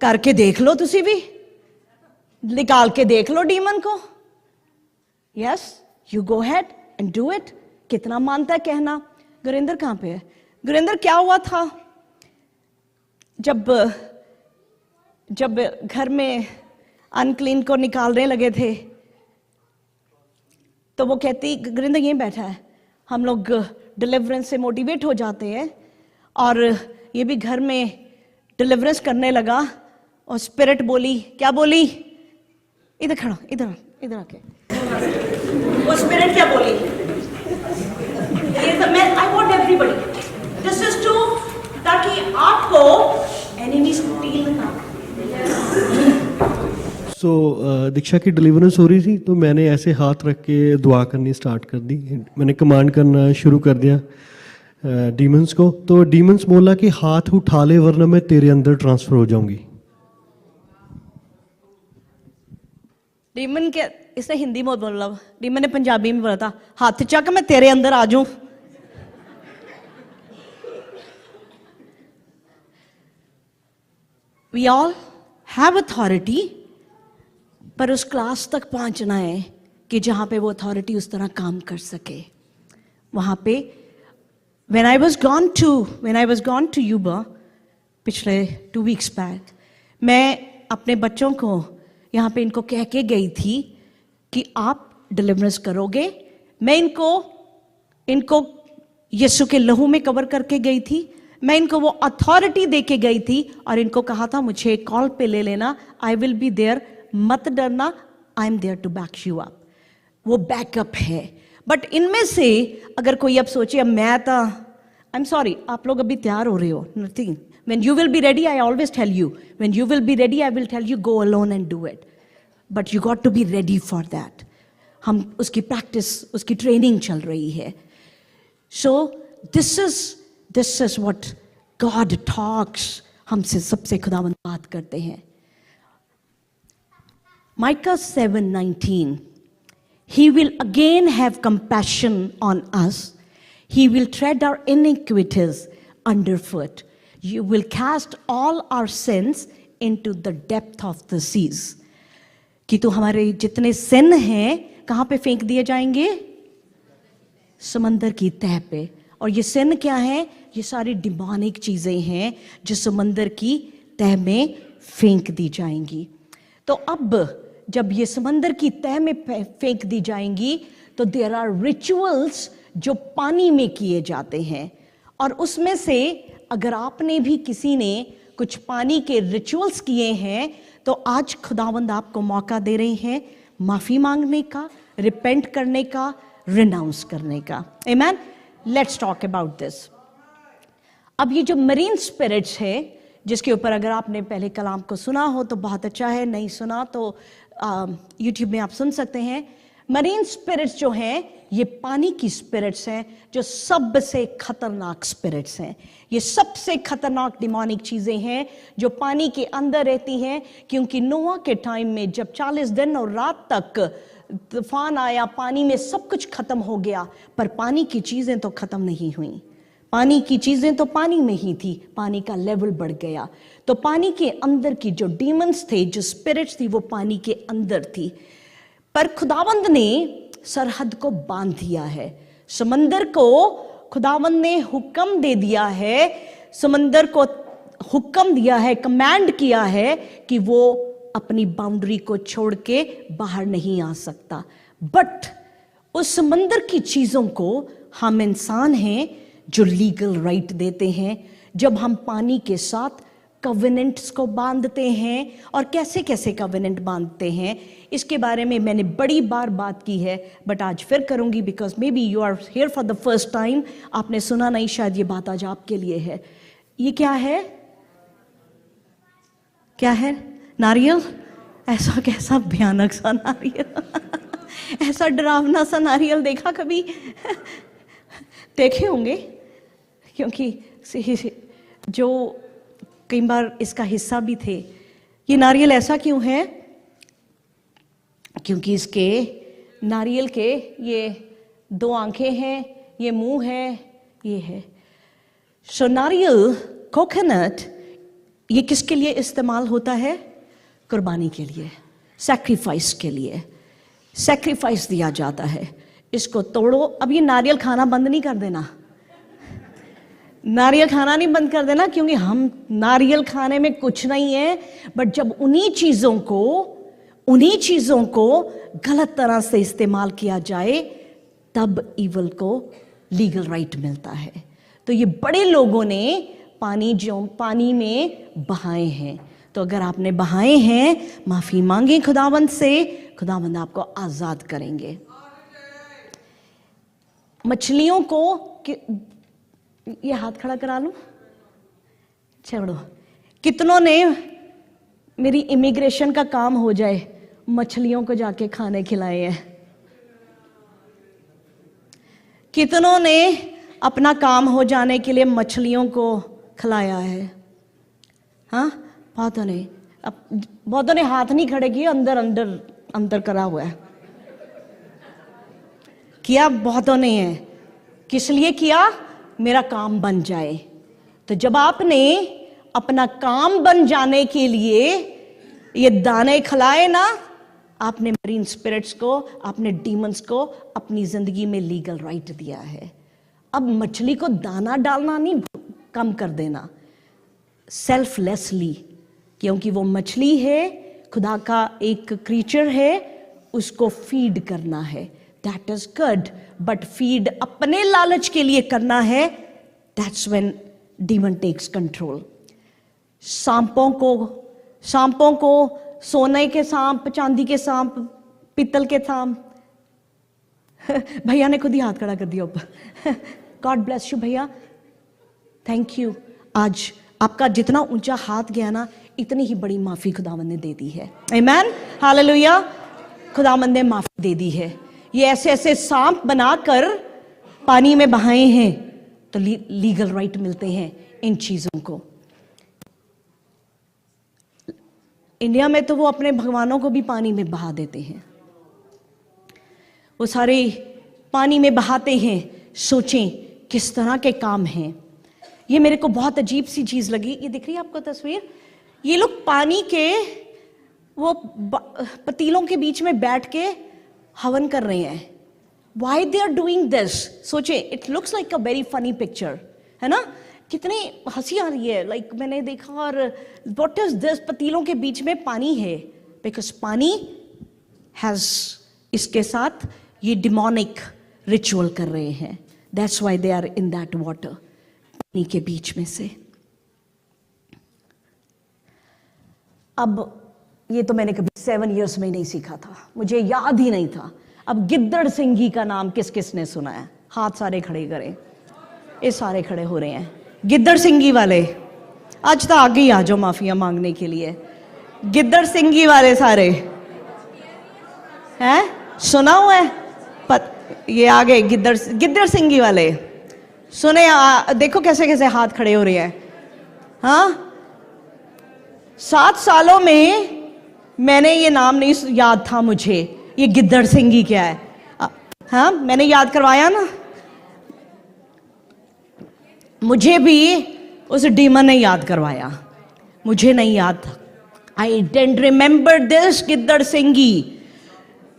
करके देख लो, तुसी भी निकाल के देख लो डीमन को। Yes, you go head and do it. कितना मानता है कहना? गुरिंदर कहां पे है? गुरिंदर, क्या हुआ था जब घर में अनक्लीन को निकालने लगे थे? तो वो कहती, गुरिंदर यहीं बैठा है, हम लोग डिलीवरेंस से मोटिवेट हो जाते हैं, और ये भी घर में डिलीवरेंस करने लगा। और स्पिरिट बोली, क्या बोली? इधर खड़ा, इधर आके वो स्पिरिट क्या बोली? I want everybody, this is to, ताकि आपको एनिमी स्टील ना। सो दीक्षा की डिलीवरेंस हो रही थी, तो मैंने ऐसे हाथ रख के दुआ करनी स्टार्ट कर दी। मैंने कमांड करना शुरू कर दिया डीमंस को। तो डीमंस बोला कि हाथ उठा ले वरना मैं तेरे अंदर ट्रांसफर हो जाऊंगी। डीमन के, इसने हिंदी में बोला, डीमन ने पंजाबी में बोला था, हाथ चक मैं तेरे अंदर आ जाऊं। वी ऑल हैव अथॉरिटी, पर उस क्लास तक पहुंचना है कि जहां पे वो अथॉरिटी उस तरह काम कर सके। वहां पे when I was gone to Yuba पिछले 2 weeks बैक, मैं अपने बच्चों को यहाँ पे इनको कह के गई थी कि आप डिलीवरेंस करोगे। मैं इनको यीशु के लहू में कवर करके गई थी। मैं इनको वो अथॉरिटी दे के गई थी और इनको कहा था मुझे कॉल पे ले लेना, आई विल बी देयर, मत डरना, I am there to back you up. वो बैकअप है। बट इनमें से अगर कोई अब सोचे अब मैं तो, आई एम सॉरी, आप लोग अभी तैयार हो रहे हो, nothing. When you will be ready, I always tell you, when you will be ready, I will tell you, go alone and do it. But you got to be ready for that. हम उसकी practice, उसकी training चल रही है। So this is what God talks. हमसे सबसे खुदावंद बात करते हैं। Micah 7:19. He will again have compassion on us. He will tread our iniquities underfoot. You will cast all our sins into the depth of the seas. कि तो हमारे जितने सिन हैं कहाँ पे फेंक दिए जाएंगे? समंदर की तह पे। और ये सिन क्या है? ये सारी डिमोनिक चीजें हैं जो समंदर की तह में फेंक दी जाएंगी। तो अब जब ये समंदर की तह में फेंक दी जाएंगी तो देयर आर रिचुअल्स जो पानी में किए जाते हैं। और उसमें से अगर आपने भी, किसी ने कुछ पानी के रिचुअल्स किए हैं, तो आज खुदावंद आपको मौका दे रहे हैं माफी मांगने का, रिपेंट करने का, रिनाउंस करने का। Amen. Let's talk about this. अब ये जो मरीन स्पिरिट्स है, जिसके ऊपर अगर आपने पहले कलाम को सुना हो तो बहुत अच्छा है, नहीं सुना तो यूट्यूब में आप सुन सकते हैं। मरीन स्पिरिट्स जो हैं ये पानी की स्पिरिट्स हैं जो सबसे खतरनाक स्पिरिट्स हैं। ये सबसे खतरनाक डिमोनिक चीजें हैं जो पानी के अंदर रहती हैं, क्योंकि नोआ के टाइम में जब 40 दिन और रात तक तूफान आया, पानी में सब कुछ खत्म हो गया, पर पानी की चीजें तो खत्म नहीं हुई। पानी की चीजें तो पानी में ही थी, पानी का लेवल बढ़ गया। तो पानी के अंदर की जो डीमंस थे, जो स्पिरिट्स थी, वो पानी के अंदर थी। पर खुदावंद ने सरहद को बांध दिया है। समंदर को खुदावंद ने हुक्म दे दिया है, समंदर को हुक्म दिया है, कमांड किया है कि वो अपनी बाउंड्री को छोड़ के बाहर नहीं आ सकता। बट उस समंदर की चीजों को हम इंसान हैं जो लीगल राइट देते हैं, जब हम पानी के साथ कवेनेंट्स को बांधते हैं। और कैसे कैसे कवेनेंट बांधते हैं इसके बारे में मैंने बड़ी बार बात की है, बट आज फिर करूंगी, because maybe you are here for the first time. आपने सुना नहीं, शायद ये बात आज आपके लिए है। ये क्या है? क्या है? नारियल। ऐसा कैसा भयानक सा नारियल ऐसा डरावना सा नारियल देखा कभी? देखे होंगे, क्योंकि जो कई बार इसका हिस्सा भी थे। ये नारियल ऐसा क्यों है? क्योंकि इसके नारियल के ये 2 आंखें हैं, ये मुंह है, ये है। सो नारियल, कोकोनट, ये किसके लिए इस्तेमाल होता है? कुर्बानी के लिए, सैक्रिफाइस के लिए। सैक्रिफाइस दिया जाता है। इसको तोड़ो। अब ये नारियल खाना बंद नहीं कर देना, नारियल खाना नहीं बंद कर देना, क्योंकि हम नारियल खाने में कुछ नहीं है, बट जब उन्हीं चीजों को गलत तरह से इस्तेमाल किया जाए तब ईवल को लीगल राइट मिलता है। तो ये बड़े लोगों ने पानी में बहाए हैं। तो अगर आपने बहाए हैं, माफी मांगे खुदावंद से, खुदावंद आपको आजाद करेंगे। मछलियों को ये हाथ खड़ा करा लूं, छोड़ो। कितनों ने मेरी इमिग्रेशन का काम हो जाए मछलियों को जाके खाने खिलाए हैं? कितनों ने अपना काम हो जाने के लिए मछलियों को खिलाया है? हाँ, बहुतों ने। अब बहुतों ने हाथ नहीं खड़े किए, अंदर करा हुआ है। किया बहुतों ने है। किस लिए किया? मेरा काम बन जाए। तो जब आपने अपना काम बन जाने के लिए ये दाने खिलाए ना, आपने मरीन स्पिरिट्स को, आपने डीमंस को अपनी जिंदगी में लीगल राइट दिया है। अब मछली को दाना डालना नहीं, कम कर देना, सेल्फलेसली, क्योंकि वो मछली है, खुदा का एक क्रीचर है, उसको फीड करना है। That is good, but feed अपने लालच के लिए करना है, that's when demon takes control. सांपों को सोने के सांप, चांदी के सांप, पित्तल के सांप भैया ने खुद ही हाथ खड़ा कर दिया ऊपर। गॉड ब्लेस यू भैया, थैंक यू। आज आपका जितना ऊंचा हाथ गया ना, इतनी ही बड़ी माफी खुदावंद ने दे दी है। आमीन, हालेलुया। खुदावंद ने माफी दे दी है। ये ऐसे ऐसे सांप बनाकर पानी में बहाए हैं, तो लीगल राइट मिलते हैं इन चीजों को। इंडिया में तो वो अपने भगवानों को भी पानी में बहा देते हैं, वो सारे पानी में बहाते हैं। सोचें किस तरह के काम हैं ये। मेरे को बहुत अजीब सी चीज लगी, ये दिख रही है आपको तस्वीर? ये लोग पानी के वो पतीलों के बीच में बैठ के हवन कर रहे हैं। Why they are doing this? सोचे, it looks like a very funny picture, है ना? कितनी हंसी आ रही है। लाइक मैंने देखा, और what is this? पतीलों के बीच में पानी है, because पानी has इसके साथ ये डिमोनिक रिचुअल कर रहे हैं। That's why they are in that water, पानी के बीच में से। अब ये तो मैंने कभी 7 years में नहीं सीखा था, मुझे याद ही नहीं था। अब गिद्दड़ सिंघी का नाम किस किस ने सुना है? हाथ सारे खड़े करें। ये सारे खड़े हो रहे हैं। गिद्दड़ सिंघी वाले, आज तो आगे ही आ जाओ माफिया मांगने के लिए। गिद्दड़ सिंगी वाले सारे हैं, सुना हुआ है? ये आ गए गिद्दड़ सिंगी वाले, सुने? देखो कैसे कैसे हाथ खड़े हो रहे हैं। हाँ, 7 सालों में मैंने ये नाम नहीं याद था मुझे, ये गिद्दड़ सिंगी क्या है। हाँ, मैंने याद करवाया ना, मुझे भी उस डीमन ने याद करवाया, मुझे नहीं याद था। आई डेंट रिमेंबर दिस गिद्दड़ सिंगी।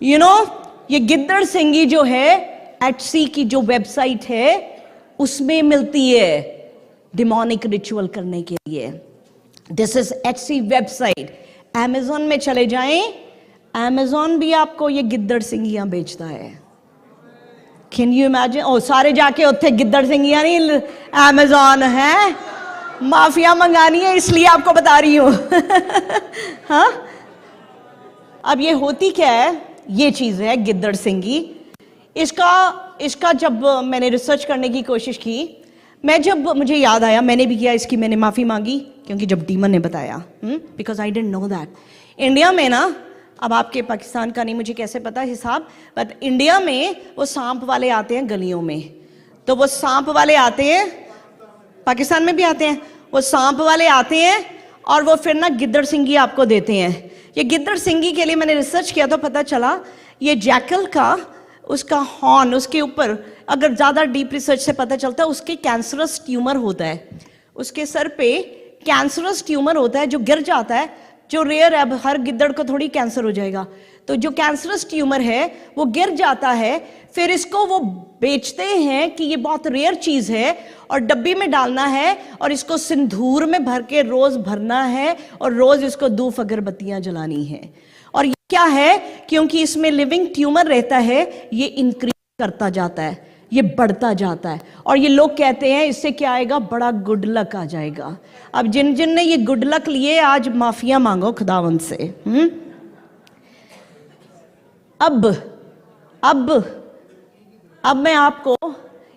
यू नो, ये गिद्दड़ सिंगी जो है एचसी की जो वेबसाइट है उसमें मिलती है डिमोनिक रिचुअल करने के लिए। This is HC website. Amazon में चले जाएं, अमेजोन भी आपको ये गिद्दड़ सिंगियां बेचता है। Can you imagine? ओ सारे जाके उत्थे गिद्दड़ सिंगियां नहीं, अमेजोन है, माफिया मंगानी है, इसलिए आपको बता रही हूं। हाँ, अब ये होती क्या है? ये चीज है गिद्दड़ सिंगी। इसका जब मैंने रिसर्च करने की कोशिश की, जब मुझे याद आया, मैंने भी किया, इसकी मैंने माफी मांगी, क्योंकि जब डीमन ने बताया, because I didn't know that. India में ना, अब आपके पाकिस्तान का नहीं मुझे कैसे पता हिसाब, बट इंडिया में वो सांप वाले आते हैं गलियों में। तो वो सांप वाले आते हैं, पाकिस्तान में भी आते हैं, वो सांप वाले आते हैं और वो फिर ना गिद्दड़ सिंगी आपको देते हैं। ये गिद्दड़ सिंगी के लिए मैंने रिसर्च किया तो पता चला ये जैकल का, उसका हॉर्न, उसके ऊपर अगर ज़्यादा डीप रिसर्च से पता चलता है उसके कैंसरस ट्यूमर होता है, उसके सर पे कैंसरस ट्यूमर होता है जो गिर जाता है, जो रेयर है। अब हर गिद्दड़ को थोड़ी कैंसर हो जाएगा, तो जो कैंसरस ट्यूमर है वो गिर जाता है, फिर इसको वो बेचते हैं कि ये बहुत रेयर चीज है और डब्बी में डालना है और इसको सिंदूर में भर के रोज भरना है और रोज इसको धूप अगरबत्तियां जलानी है। और ये क्या है? क्योंकि इसमें लिविंग ट्यूमर रहता है, ये इंक्रीज करता जाता है, ये बढ़ता जाता है, और ये लोग कहते हैं इससे क्या आएगा? बड़ा गुड लक आ जाएगा। अब जिन जिन ने ये गुड लक लिए, आज माफिया मांगो खुदावंद से। अब मैं आपको,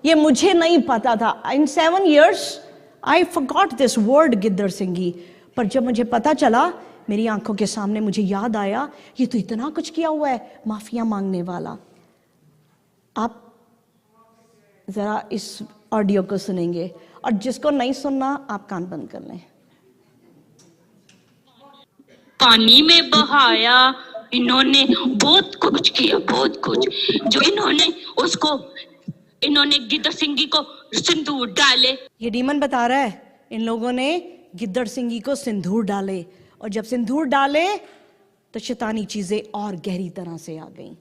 ये मुझे नहीं पता था, in 7 years I forgot this word गिद्दड़ सिंगी, पर जब मुझे पता चला, मेरी आंखों के सामने मुझे याद आया, ये तो इतना कुछ किया हुआ है माफिया मांगने वाला। आप जरा इस ऑडियो को सुनेंगे, और जिसको नहीं सुनना आप कान बंद कर लें। पानी में बहाया, इन्होंने बहुत कुछ किया, बहुत कुछ। जो इन्होंने गिद्दड़ सिंगी को सिंदूर डाले। ये डीमन बता रहा है इन लोगों ने गिद्दड़ सिंगी को सिंदूर डाले, और जब सिंदूर डाले तो शैतानी चीजें और गहरी तरह से आ गईं।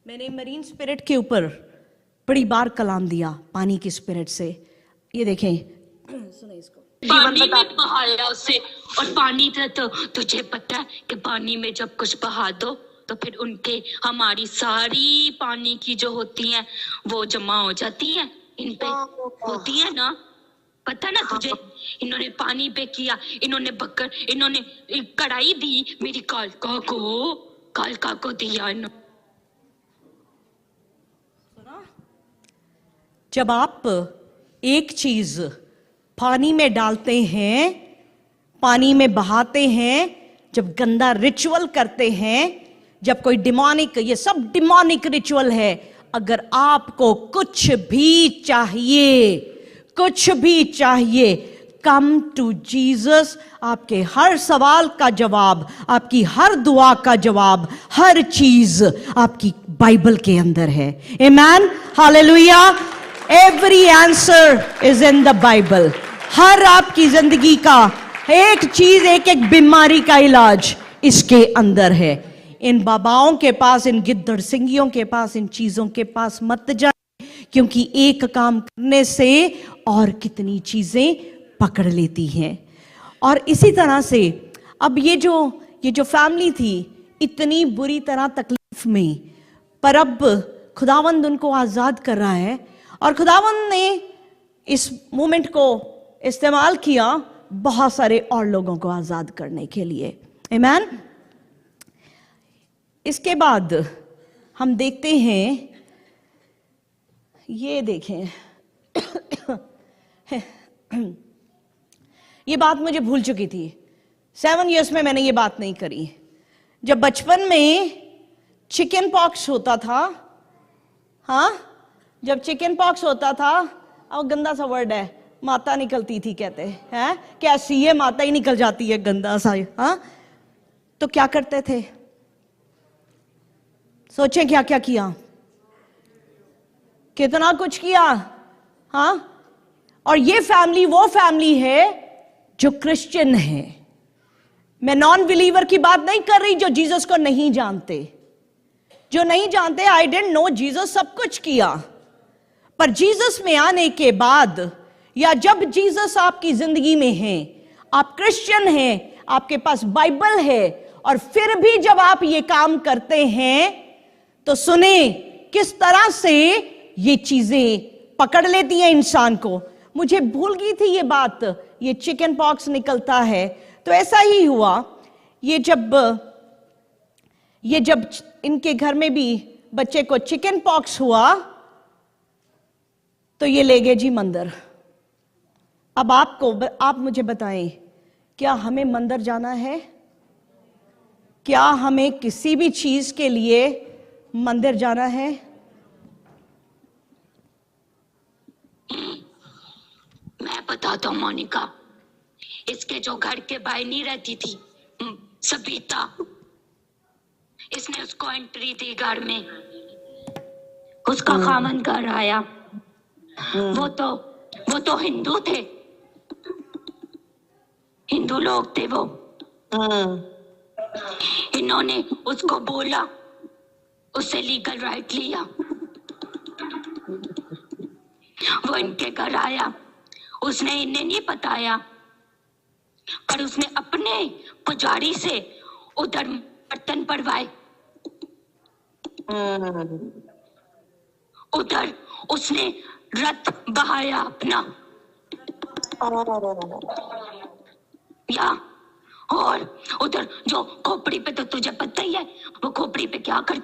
मैंने मरीन स्पिरिट के ऊपर बड़ी बार कलाम दिया, पानी की स्पिरिट से। ये देखें, सुने इसको। पानी में बहाया उसे, और पानी तो तुझे पता है कि पानी में जब कुछ बहा दो तो फिर उनके, हमारी सारी पानी की जो होती हैं वो जमा हो जाती हैं, इन पे होती है ना, पता ना तुझे। इन्होंने पानी पे किया, इन्होंने कढ़ाई दी मेरी कालका को दिया। जब आप एक चीज पानी में डालते हैं, पानी में बहाते हैं, जब गंदा रिचुअल करते हैं, जब कोई डिमोनिक, ये सब डिमोनिक रिचुअल है। अगर आपको कुछ भी चाहिए, कम टू जीसस। आपके हर सवाल का जवाब, आपकी हर दुआ का जवाब, हर चीज आपकी बाइबल के अंदर है। Amen, hallelujah. Every answer is in the Bible. हर आपकी जिंदगी का एक चीज, एक एक बीमारी का इलाज इसके अंदर है। इन बाबाओं के पास, इन गिद्दड़ सिंगियों के पास, इन चीजों के पास मत जाए, क्योंकि एक काम करने से और कितनी चीजें पकड़ लेती हैं। और इसी तरह से अब ये जो फैमिली थी इतनी बुरी तरह तकलीफ में, पर अब खुदावंद उनको आजाद कर रहा है, और खुदावंद ने इस मोमेंट को इस्तेमाल किया बहुत सारे और लोगों को आजाद करने के लिए। आमीन। इसके बाद हम देखते हैं, ये देखें ये बात मुझे भूल चुकी थी। 7 इयर्स में मैंने ये बात नहीं करी। जब बचपन में चिकन पॉक्स होता था, हाँ, जब चिकन पॉक्स होता था, अब गंदा सा वर्ड है, माता निकलती थी कहते हैं, कैसी है, माता ही निकल जाती है, गंदा सा, हाँ। तो क्या करते थे, सोचें क्या क्या किया, कितना कुछ किया, हाँ। और ये फैमिली वो फैमिली है जो क्रिश्चियन है। मैं नॉन बिलीवर की बात नहीं कर रही, जो जीसस को नहीं जानते, जो नहीं जानते, आई डिडंट नो जीसस, सब कुछ किया। पर जीसस में आने के बाद, या जब जीसस आपकी जिंदगी में है, आप क्रिश्चियन हैं, आपके पास बाइबल है, और फिर भी जब आप ये काम करते हैं, तो सुने किस तरह से ये चीजें पकड़ लेती हैं इंसान को। मुझे भूल गई थी ये बात, ये चिकन पॉक्स निकलता है। तो ऐसा ही हुआ, ये जब इनके घर में भी बच्चे को चिकन पॉक्स हुआ, तो ये ले गए जी मंदिर। अब आप मुझे बताएं, क्या हमें मंदिर जाना है? क्या हमें किसी भी चीज के लिए मंदिर जाना है? मैं बताता हूँ मोनिका, इसके जो घर के बाहर नहीं रहती थी सबिता, इसने उसको एंट्री दी घर में, उसका खामन घर आया। वो तो हिंदू थे, हिंदू लोग थे वो। इन्होंने उसको बोला, उससे लीगल राइट लिया, वो इनके घर आया, उसने इन्हें नहीं बताया, पर उसने अपने पुजारी से उधर बर्तन पड़वाए, उधर उसने रथ बहाया अपना, या और उधर जो खोपड़ी पे, तो तुझे पता ही है वो खोपड़ी पे क्या कर।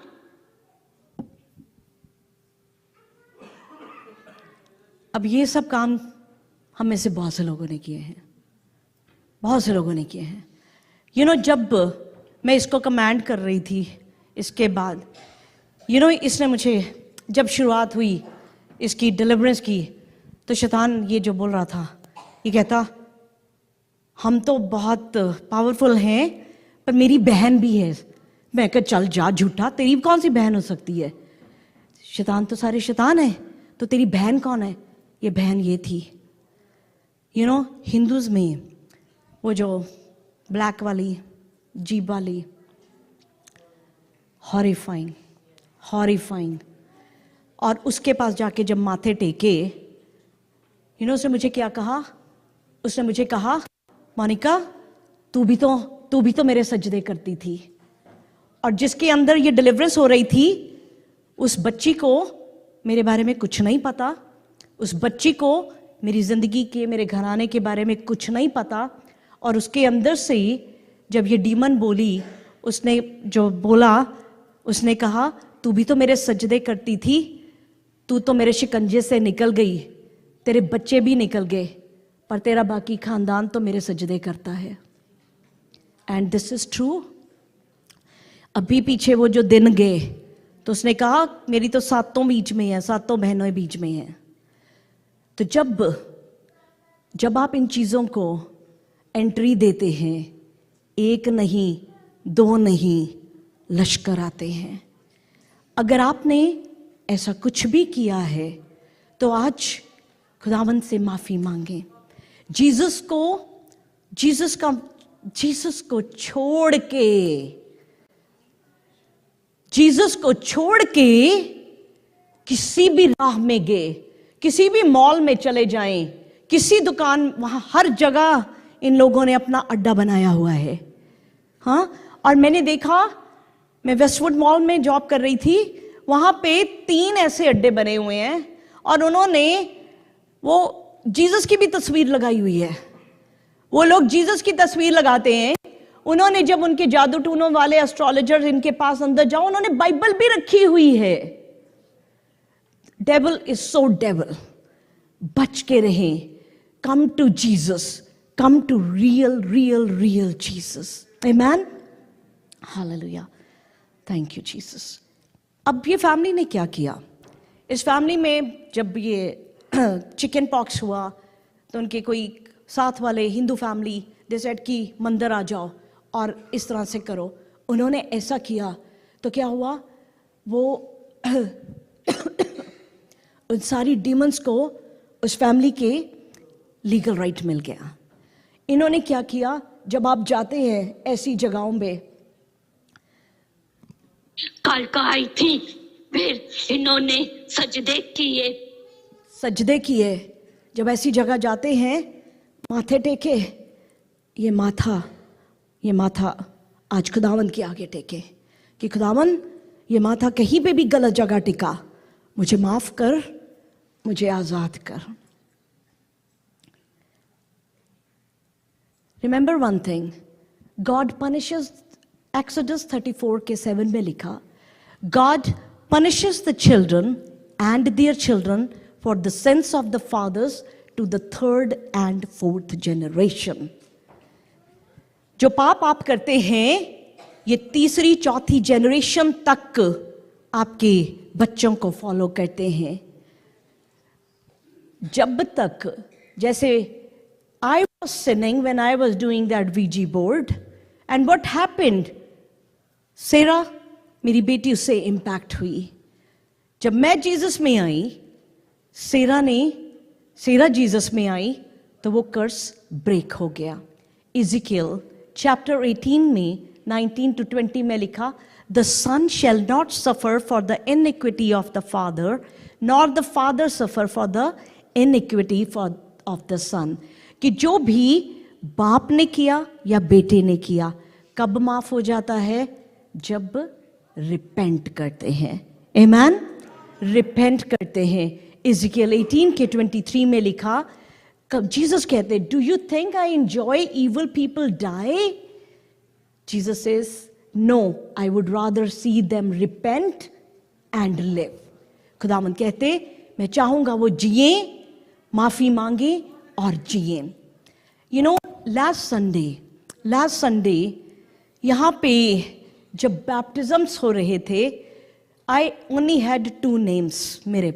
अब ये सब काम हम में से बहुत से लोगों ने किए हैं, बहुत से लोगों ने किए हैं। जब मैं इसको कमांड कर रही थी, इसके बाद इसने मुझे, जब शुरुआत हुई इसकी डिलीवरेंस की, तो शैतान ये जो बोल रहा था, ये कहता हम तो बहुत पावरफुल हैं, पर मेरी बहन भी है। मैं कहा चल जा झूठा, तेरी कौन सी बहन हो सकती है? शैतान तो सारे शैतान है, तो तेरी बहन कौन है? ये बहन ये थी। हिंदूज में वो जो ब्लैक वाली जीभ वाली, हॉरिफाइंग, हॉरिफाइंग। और उसके पास जाके जब माथे टेके, उसने मुझे क्या कहा? उसने मुझे कहा, मोनिका तू भी तो मेरे सजदे करती थी। और जिसके अंदर ये डिलीवरेंस हो रही थी, उस बच्ची को मेरे बारे में कुछ नहीं पता, उस बच्ची को मेरी जिंदगी के, मेरे घराने के बारे में कुछ नहीं पता। और उसके अंदर से जब ये डीमन बोली, उसने जो बोला, उसने कहा तू भी तो मेरे सजदे करती थी, तू तो मेरे शिकंजे से निकल गई, तेरे बच्चे भी निकल गए, पर तेरा बाकी खानदान तो मेरे सजदे करता है। And this is true. अभी पीछे वो जो दिन गए, तो उसने कहा मेरी तो 7 बीच में है, 7 बहनों बीच में है। तो जब आप इन चीज़ों को एंट्री देते हैं, 1 नहीं 2 नहीं, लश्कर आते हैं। अगर आपने ऐसा कुछ भी किया है, तो आज खुदावंद से माफ़ी मांगें। जीसस को छोड़ के किसी भी राह में गए, किसी भी मॉल में चले जाएं, किसी दुकान, वहां हर जगह इन लोगों ने अपना अड्डा बनाया हुआ है। हाँ, और मैंने देखा, मैं वेस्टवुड मॉल में जॉब कर रही थी, वहां पे 3 ऐसे अड्डे बने हुए हैं, और उन्होंने वो जीसस की भी तस्वीर लगाई हुई है। वो लोग जीसस की तस्वीर लगाते हैं। उन्होंने, जब उनके जादू टूनों वाले एस्ट्रोलॉजर इनके पास अंदर जाओ, उन्होंने बाइबल भी रखी हुई है। डेविल इज सो डेविल, बच के रहें। Come to Jesus, come to real Jesus. Amen? Hallelujah. Thank you, Jesus. अब ये फैमिली ने क्या किया? इस फैमिली में जब ये चिकन पॉक्स हुआ तो उनके कोई साथ वाले हिंदू फैमिली दे सेड कि मंदिर आ जाओ और इस तरह से करो. उन्होंने ऐसा किया तो क्या हुआ? वो उन सारी डीमंस को उस फैमिली के लीगल राइट मिल गया. इन्होंने क्या किया? जब आप जाते हैं ऐसी जगहों पे, कालका आई थी, फिर इन्होंने सजदे किए. जब ऐसी जगह जाते हैं माथे टेके, ये माथा आज खुदावन के आगे टेके कि खुदावन ये माथा कहीं पे भी गलत जगह टिका, मुझे माफ कर, मुझे आजाद कर. Remember one thing, God punishes, Exodus 34 के 7 में लिखा, God punishes the children and their children for the sins of the fathers to the 3rd and 4th generation. जो पाप आप करते हैं ये 3री 4थी जनरेशन तक आपके बच्चों को फॉलो करते हैं. जब तक, जैसे I was sinning when I was doing that Ouija board, and what happened? सेरा, मेरी बेटी उससे इम्पैक्ट हुई. जब मैं जीसस में आई, सेरा जीसस में आई तो वो कर्स ब्रेक हो गया. इज़िकियल चैप्टर 18 में 19 to 20 में लिखा, The son shall not suffer for the iniquity of the father, nor the father suffer for the iniquity of the son. कि जो भी बाप ने किया या बेटे ने किया, कब माफ हो जाता है? जब रिपेंट करते हैं. आमेन? रिपेंट करते हैं. इज़िकियल 18 के 23 में लिखा, जीसस कहते, do you think I enjoy evil people die? Jesus says, no, I would rather see them repent and live. खुदावंद कहते, मैं चाहूंगा वो जिए, माफी मांगे और जिए. यू नो, लास्ट संडे यहाँ पे जब बैप्टिज्म्स हो रहे थे, आई ओनली हैड 2 नेम्स. मेरे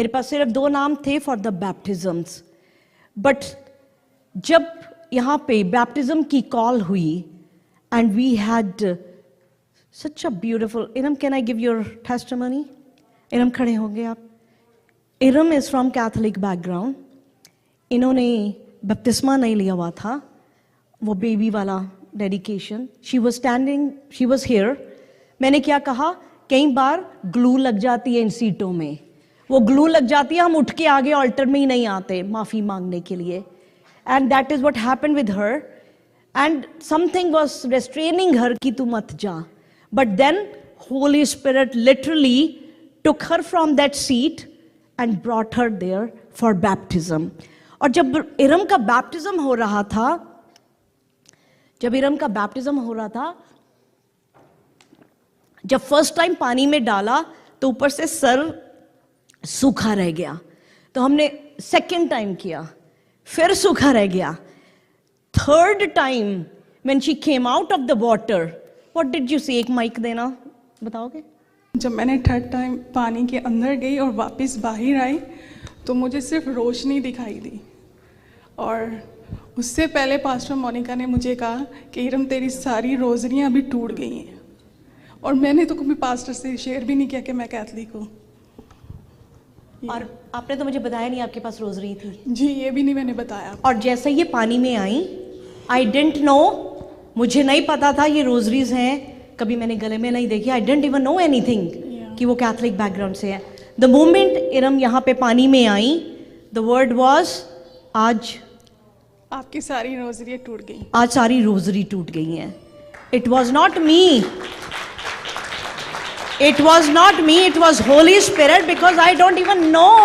पास सिर्फ 2 नाम थे फॉर द बैप्टिज्म्स. बट जब यहाँ पे बैप्टिज्म की कॉल हुई and we had such a beautiful, Iram, can I give your testimony? Iram खड़े होंगे आप. Iram is from Catholic background. इन्होंने बपतिस्मा नहीं लिया हुआ था, वो बेबी वाला डेडिकेशन. She was here. मैंने क्या कहा, कई बार ग्लू लग जाती है इन सीटों में, वो ग्लू लग जाती है, हम उठ के आगे ऑल्टर में ही नहीं आते माफी मांगने के लिए. And that is what happened with her. And something was restraining her कि तू मत जा. But then holy spirit literally took her from that seat and brought her there for baptism. और जब इरम का बैप्टिज्म हो रहा था, जब फर्स्ट टाइम पानी में डाला तो ऊपर से सर सूखा रह गया. तो हमने सेकेंड टाइम किया, फिर सूखा रह गया. Third time when she came out of the water, what did you से? एक माइक देना, बताओगे? जब मैंने थर्ड टाइम पानी के अंदर गई और वापस बाहर आई तो मुझे सिर्फ रोशनी दिखाई दी. और उससे पहले पास्टर मोनिका ने मुझे कहा कि इरम, तेरी सारी रोजरियां अभी टूट गई हैं. और मैंने तो कभी पास्टर से शेयर भी नहीं किया कि मैं कैथलिक हूँ. और आपने तो मुझे बताया नहीं आपके पास रोजरी थी. जी, ये भी नहीं मैंने बताया. और जैसे ये पानी में आई, आई डिडंट नो, मुझे नहीं पता था ये रोजरीज हैं, कभी मैंने गले में नहीं देखी. I didn't even know anything कि वो कैथलिक बैकग्राउंड से है. द मोमेंट इरम यहाँ पे पानी में आई, द वर्ड वाज, आज आपकी सारी रोजरियां टूट गई. आज सारी रोजरी टूट गई हैं. It was not me, it was not me, it was Holy Spirit, because I don't even know.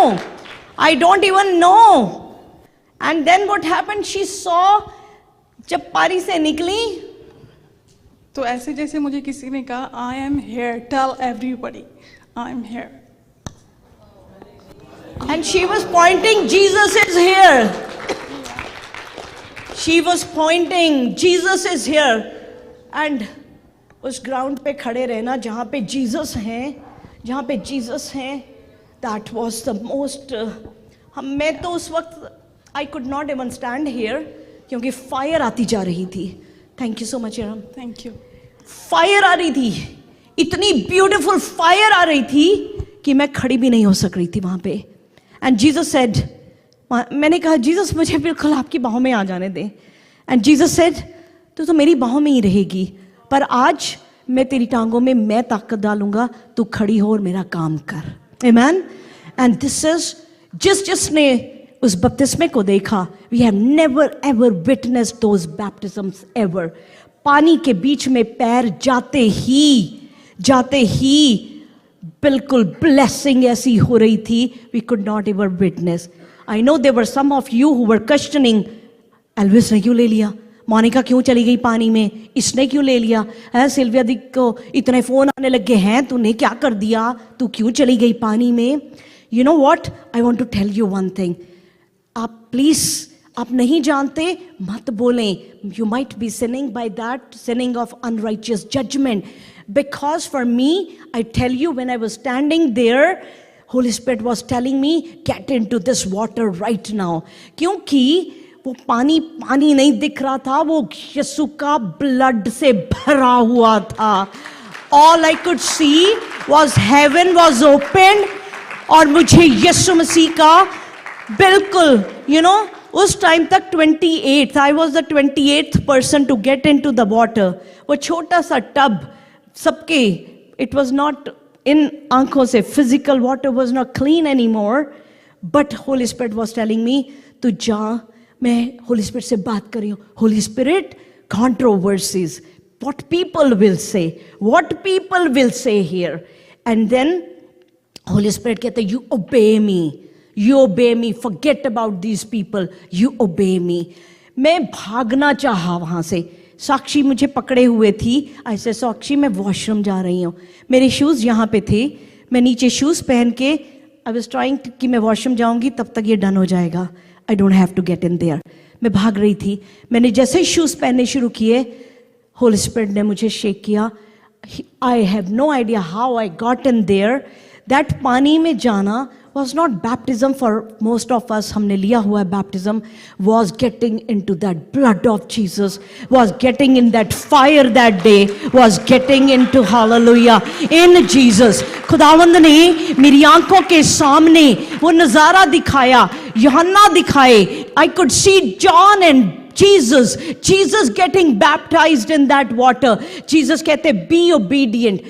And then what happened, she saw, जब पानी से निकली तो ऐसे जैसे मुझे किसी ने कहा, I am here, tell everybody, I am here. And she was pointing, Jesus is here. She was pointing, Jesus is here. And उस ग्राउंड पे खड़े रहना जहाँ पे जीसस हैं, जहाँ पे जीसस हैं, that was the most मैं तो उस वक्त I could not even stand here क्योंकि फायर आती जा रही थी. Thank you so much Iram. Thank you. Fire आ रही थी, इतनी ब्यूटीफुल फायर आ रही थी कि मैं खड़ी भी नहीं हो सक रही थी वहाँ पे. एंड जीसस सेड, मैंने कहा जीसस मुझे बिल्कुल आपकी बाहों में आ जाने दें. एंड जीसस सेड, तू तो मेरी बाहों में ही रहेगी, पर आज मैं तेरी टांगों में मैं ताकत डालूंगा, तू खड़ी हो और मेरा काम कर. आमीन. एंड दिस इज जिसने उस बपतिस्मे को देखा, we have never ever witnessed those baptisms ever. पानी के बीच में पैर जाते ही बिल्कुल ब्लेसिंग ऐसी हो रही थी, we could not ever witness. I know there were some of you who were questioning, Elvis ने क्यों ले लिया, मोनिका क्यों चली गई पानी में, इसने क्यों ले लिया है, सिल्विया दी को इतने फोन आने लगे हैं, तूने क्या कर दिया, तू क्यों चली गई पानी में. You know what, I want to tell you one thing. आप प्लीज, आप नहीं जानते मत बोलें. You might be sinning by that sinning of unrighteous judgement. Because for me, I tell you, when I was standing there, holy spirit was telling me get into this water right now. क्योंकि वो पानी नहीं दिख रहा था, वो यीशु का blood से भरा हुआ था. All I could see was heaven was open, और मुझे यीशु मसीह का बिल्कुल, यू नो, उस टाइम तक 28th, I was the 28th person to get into the water. वो छोटा सा टब सबके, इट वॉज नॉट इन आंखों से, physical water was not clean any more, but Holi spirit was telling me तू जा. मैं होली स्पिरिट से बात कर रही हूँ. Holi spirit, controversies, what people will say here. And then Holi spirit कहते you obey me, forget about these people, you obey me. मैं भागना चाहा वहाँ से. साक्षी मुझे पकड़े हुए थी. ऐसे साक्षी मैं वॉशरूम जा रही हूँ, मेरे शूज़ यहाँ पे थे, मैं नीचे शूज़ पहन के आई वाज ट्राइंग कि मैं वॉशरूम जाऊँगी तब तक ये डन हो जाएगा, I don't have to get in there. मैं भाग रही थी. मैंने जैसे ही शूज़ पहनने शुरू किए, होली स्पिरिट ने मुझे शेक किया. I have no idea how I got in there. That पानी में जाना was not baptism for most of us. हमने लिया हुआ है baptism. Was getting into that blood of Jesus, was getting in that fire that day, was getting into hallelujah in Jesus. खुदावंद ने मेरी आंखों के सामने वो नज़ारा दिखाया, यूहन्ना दिखाए. I could see John and Jesus getting baptized in that water. Jesus कहते be obedient,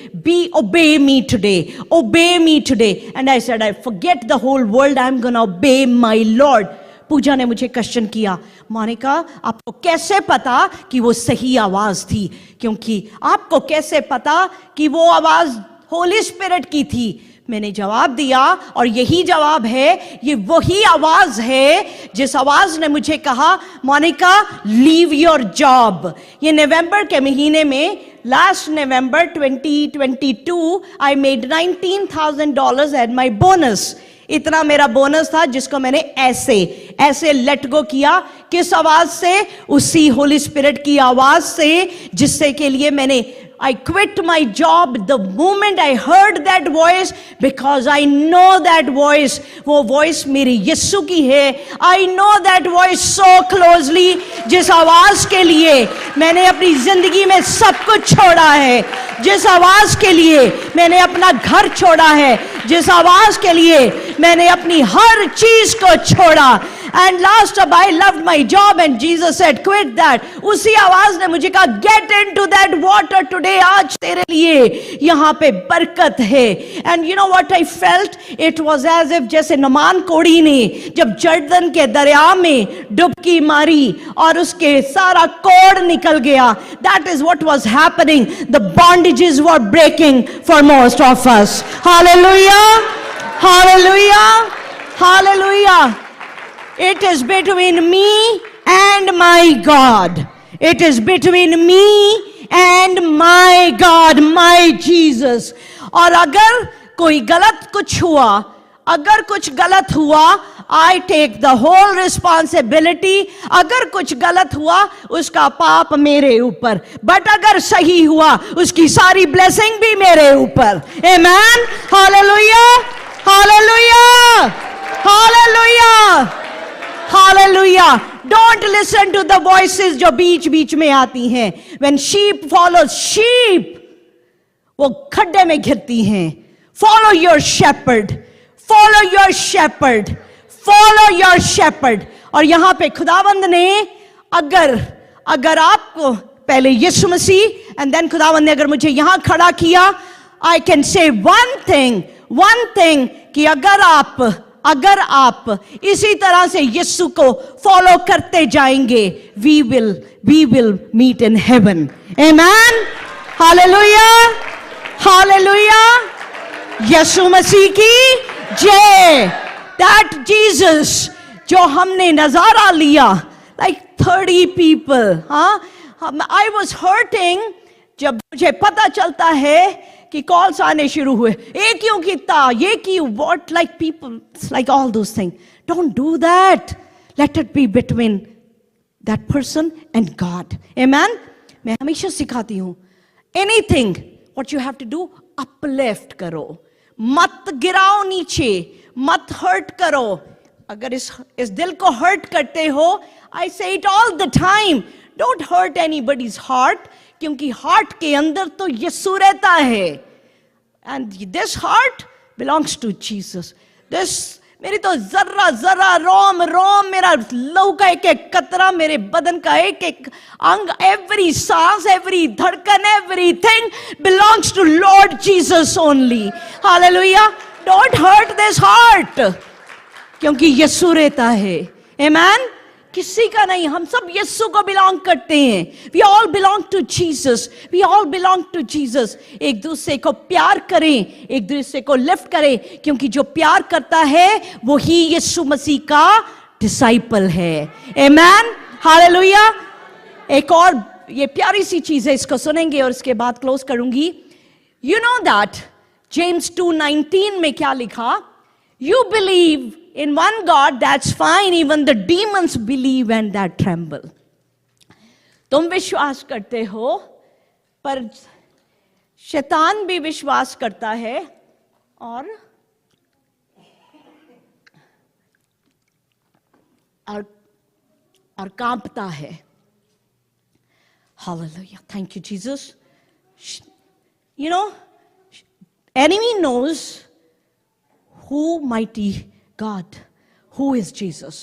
obey me today. And I said, I forget the whole world, I'm gonna obey my Lord. पूजा ने मुझे क्वेश्चन किया, मोनिका आपको कैसे पता कि वो सही आवाज थी, क्योंकि आपको कैसे पता कि वो आवाज होली स्पिरिट की थी. मैंने जवाब दिया, और यही जवाब है, ये वही आवाज है जिस आवाज ने मुझे कहा, मोनिका लीव योर जॉब. ये नवंबर के महीने में, last November 2022, I made $19,000 at my bonus. इतना मेरा बोनस था जिसको मैंने ऐसे लेट गो किया. किस आवाज से? उसी होली स्पिरिट की आवाज से, जिससे के लिए मैंने I quit my job the moment I heard that voice, because I know that voice, वो voice मेरी यीशु की है. I know that voice so closely, जिस आवाज के लिए मैंने अपनी जिंदगी में सब कुछ छोड़ा है, जिस आवाज के लिए मैंने अपना घर छोड़ा है, जिस आवाज के लिए मैंने अपनी हर चीज को छोड़ा. And last up, I loved my job and Jesus said, quit that. उसी आवाज ने मुझे कहा, get into that water today. आज तेरे लिए यहाँ पे बरकत है. And you know what I felt? It was as if जैसे नमान कोड़ी ने जब जर्दन के दरिया में डुबकी मारी और उसके सारा कोड़ निकल गया. That is what was happening. The bondages were breaking for most of us. Hallelujah! Hallelujah! Hallelujah! It is between me and my God. It is between me and my God, my Jesus. और अगर कोई गलत कुछ हुआ, अगर कुछ गलत हुआ, I take the whole responsibility. अगर कुछ गलत हुआ उसका पाप मेरे ऊपर, बट अगर सही हुआ उसकी सारी ब्लेसिंग भी मेरे ऊपर। Amen, hallelujah, hallelujah, hallelujah, hallelujah. Don't listen to the voices जो बीच बीच में आती हैं। व्हेन शीप फॉलोज शीप, वो खड्डे में गिरती हैं। Follow your shepherd, follow your shepherd, follow your shepherd. और यहां पे खुदावंद ने अगर आपको पहले यीशु मसीह एंड देन खुदावंद ने अगर मुझे यहां खड़ा किया, I can say one thing कि अगर आप इसी तरह से यीशु को फॉलो करते जाएंगे, we will meet in heaven. Amen, hallelujah, hallelujah, यीशु मसीह की जय। दैट जीसस जो हमने नजारा लिया, like 30 people, I was hurting जब मुझे पता चलता है कि कॉल्स आने शुरू हुए, ये क्यों कितना, ये क्यों, what, like people, like all those thing. Don't do that, let it be between that person and God. Amen. मैं हमेशा सिखाती हूं, anything what you have to do, uplift करो, मत गिराओ नीचे, मत हर्ट करो। अगर इस दिल को हर्ट करते हो, I say it all the time, don't hurt anybody's heart, क्योंकि हार्ट के अंदर तो यीशु रहता है। And this heart belongs to Jesus. This, मेरी तो जर्रा जर्रा, रोम रोम, मेरा लहू का एक एक कतरा, मेरे बदन का एक एक अंग, एवरी सांस, एवरी धड़कन, everything belongs to Lord Jesus only. Hallelujah. Don't hurt this heart, क्योंकि यीशु रहता है। आमेन। किसी का नहीं, हम सब यीशु को बिलोंग करते हैं। We all belong to Jesus, we all belong to Jesus. एक दूसरे को प्यार करें, एक दूसरे को लिफ्ट करें, क्योंकि जो प्यार करता है वो ही यीशु मसीह का डिसाइपल है। Amen, hallelujah. एक और ये प्यारी सी चीज है, इसको सुनेंगे और इसके बाद क्लोज करूंगी। यू नो दैट जेम्स 2:19 में क्या लिखा? You believe in one God, that's fine, even the demons believe and that tremble. तुम विश्वास करते हो, पर शैतान भी विश्वास करता है और कांपता है। Hallelujah. Thank you, Jesus. You know, enemy knows who mighty God, who is Jesus,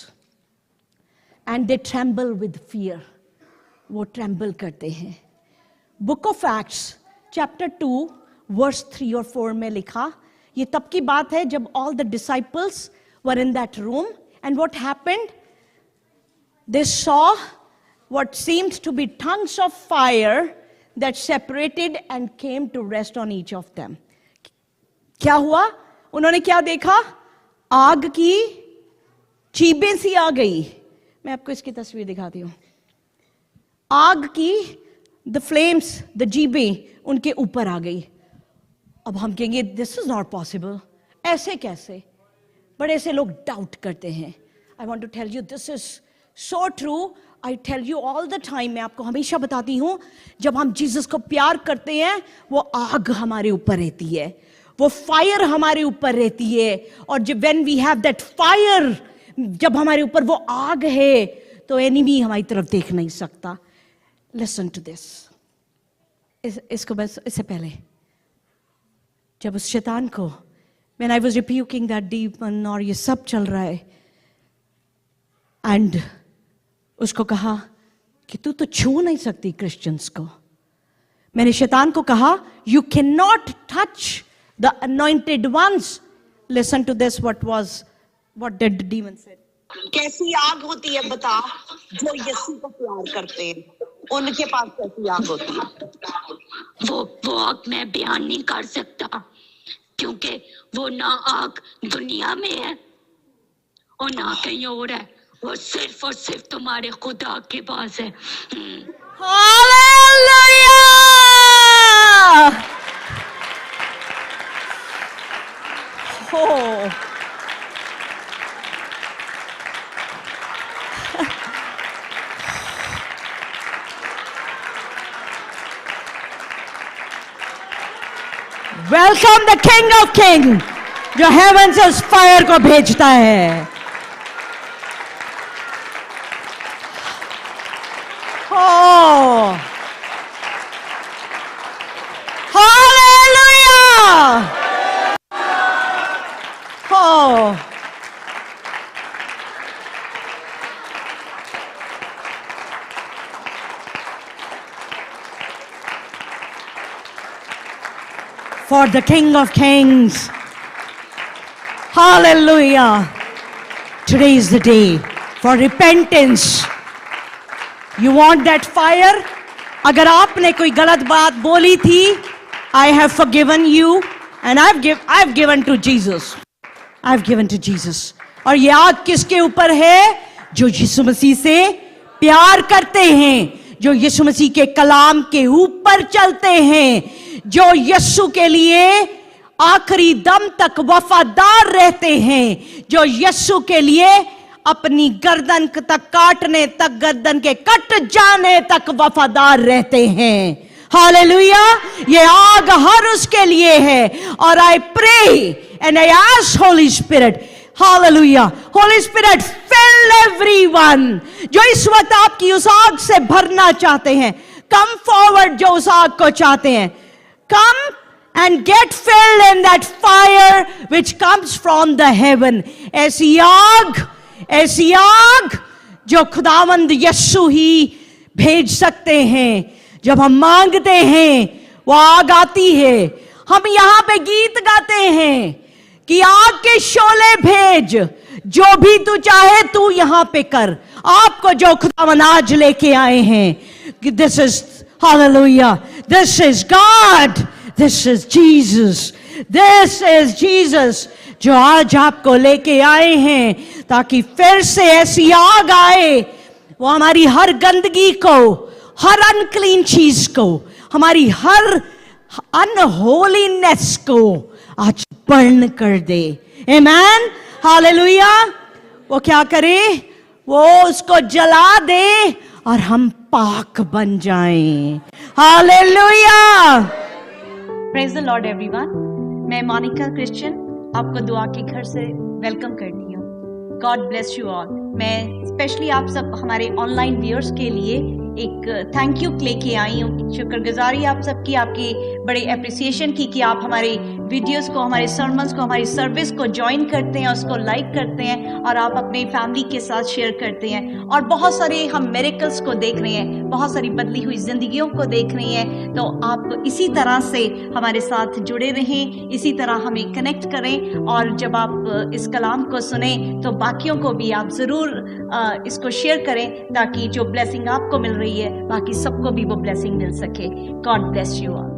and they tremble with fear. वो tremble करते हैं। Book of Acts chapter 2 verse 3 और 4 में लिखा, ये तब की बात है जब all the disciples were in that room, and what happened? They saw what seemed to be tongues of fire that separated and came to rest on each of them. क्या हुआ? उन्होंने क्या देखा? आग की चीबें सी आ गई। मैं आपको इसकी तस्वीर दिखाती हूं। आग की द फ्लेम्स, द जीबें उनके ऊपर आ गई। अब हम कहेंगे दिस इज नॉट पॉसिबल, ऐसे कैसे? बड़े से लोग डाउट करते हैं। I want to tell you this is so true. I tell you all the time, मैं आपको हमेशा बताती हूं, जब हम जीसस को प्यार करते हैं वो आग हमारे ऊपर रहती है, वो फायर हमारे ऊपर रहती है। और जब when we have that fire, जब हमारे ऊपर वो आग है, तो एनिमी हमारी तरफ देख नहीं सकता। Listen to this. इसको बस इससे पहले जब उस शैतान को, when I was rebuking that demon और ये सब चल रहा है, एंड उसको कहा कि तू तो छू नहीं सकती क्रिश्चियंस को। मैंने शैतान को कहा you can not touch the anointed ones. Listen to this, what did the demon say? कैसी आग होती है बता, जो यीशु को प्यार करते हैं, उनके पास कैसी आग होती है? वो आग मैं बयान नहीं कर सकता, क्योंकि वो ना आग दुनिया में है और ना कहीं और है, वो सिर्फ और सिर्फ तुम्हारे खुदा के पास है। Hallelujah. Welcome the king of king, जो हेवन से उस फायर को भेजता है। Oh! Hallelujah! Oh! For the King of Kings. Hallelujah! Today is the day for repentance. You want that fire? अगर आपने कोई गलत बात बोली थी, I have forgiven you and I've given to Jesus. I've given to Jesus. और ये आग किसके ऊपर है? जो यीशु मसीह से प्यार करते हैं, जो यीशु मसीह के कलाम के ऊपर चलते हैं, जो यीशु के लिए आखिरी दम तक वफादार रहते हैं, जो यीशु के लिए अपनी गर्दन तक काटने तक, गर्दन के कट जाने तक वफादार रहते हैं। हालेलुया! ये आग हर उसके लिए है। और I pray and I ask Holy Spirit, hallelujah, Holy Spirit fill everyone जो इस वक्त आपकी उस आग से भरना चाहते हैं। कम फॉरवर्ड जो उस आग को चाहते हैं, come and get filled in that fire which comes from the heaven. ऐसी आग जो खुदावंद यीशु ही भेज सकते हैं। जब हम मांगते हैं वो आग आती है। हम यहां पे गीत गाते हैं कि आग के शोले भेज, जो भी तू चाहे तू यहां पे कर। आपको जो खुदावंद आज लेके आए हैं कि this is hallelujah, this is God, this is Jesus, this is Jesus जो आज आपको लेके आए हैं ताकि फिर से ऐसी आग आए, वो हमारी हर गंदगी को, हर अनक्लीन चीज को, हमारी हर अनहोलीनेस को आज बर्न कर दे। आमेन, हालेलुया। वो क्या करे? वो उसको जला दे और हम पाक बन जाएं। Hallelujah. Praise the Lord everyone. मैं मोनिका क्रिश्चियन आपको दुआ के घर से वेलकम करती हूँ। God bless you all. मैं स्पेशली आप सब हमारे ऑनलाइन व्यूअर्स के लिए एक थैंक यू लेके आई हूँ। शुक्रगुजारी आप सबकी, आपकी बड़ी अप्रिसिएशन की कि आप हमारे वीडियोस को, हमारे सर्मन्स को, हमारी सर्विस को ज्वाइन करते हैं, उसको लाइक करते हैं और आप अपनी फैमिली के साथ शेयर करते हैं। और बहुत सारे हम मिरेकल्स को देख रहे हैं, बहुत सारी बदली हुई जिंदगियों को देख रहे हैं। तो आप इसी तरह से हमारे साथ जुड़े रहें, इसी तरह हमें कनेक्ट करें। और जब आप इस कलाम को सुने तो बाकियों को भी आप ज़रूर इसको शेयर करें ताकि जो ब्लेसिंग आपको मिल रही है बाकी सबको भी वो ब्लेसिंग मिल सके। God bless you all.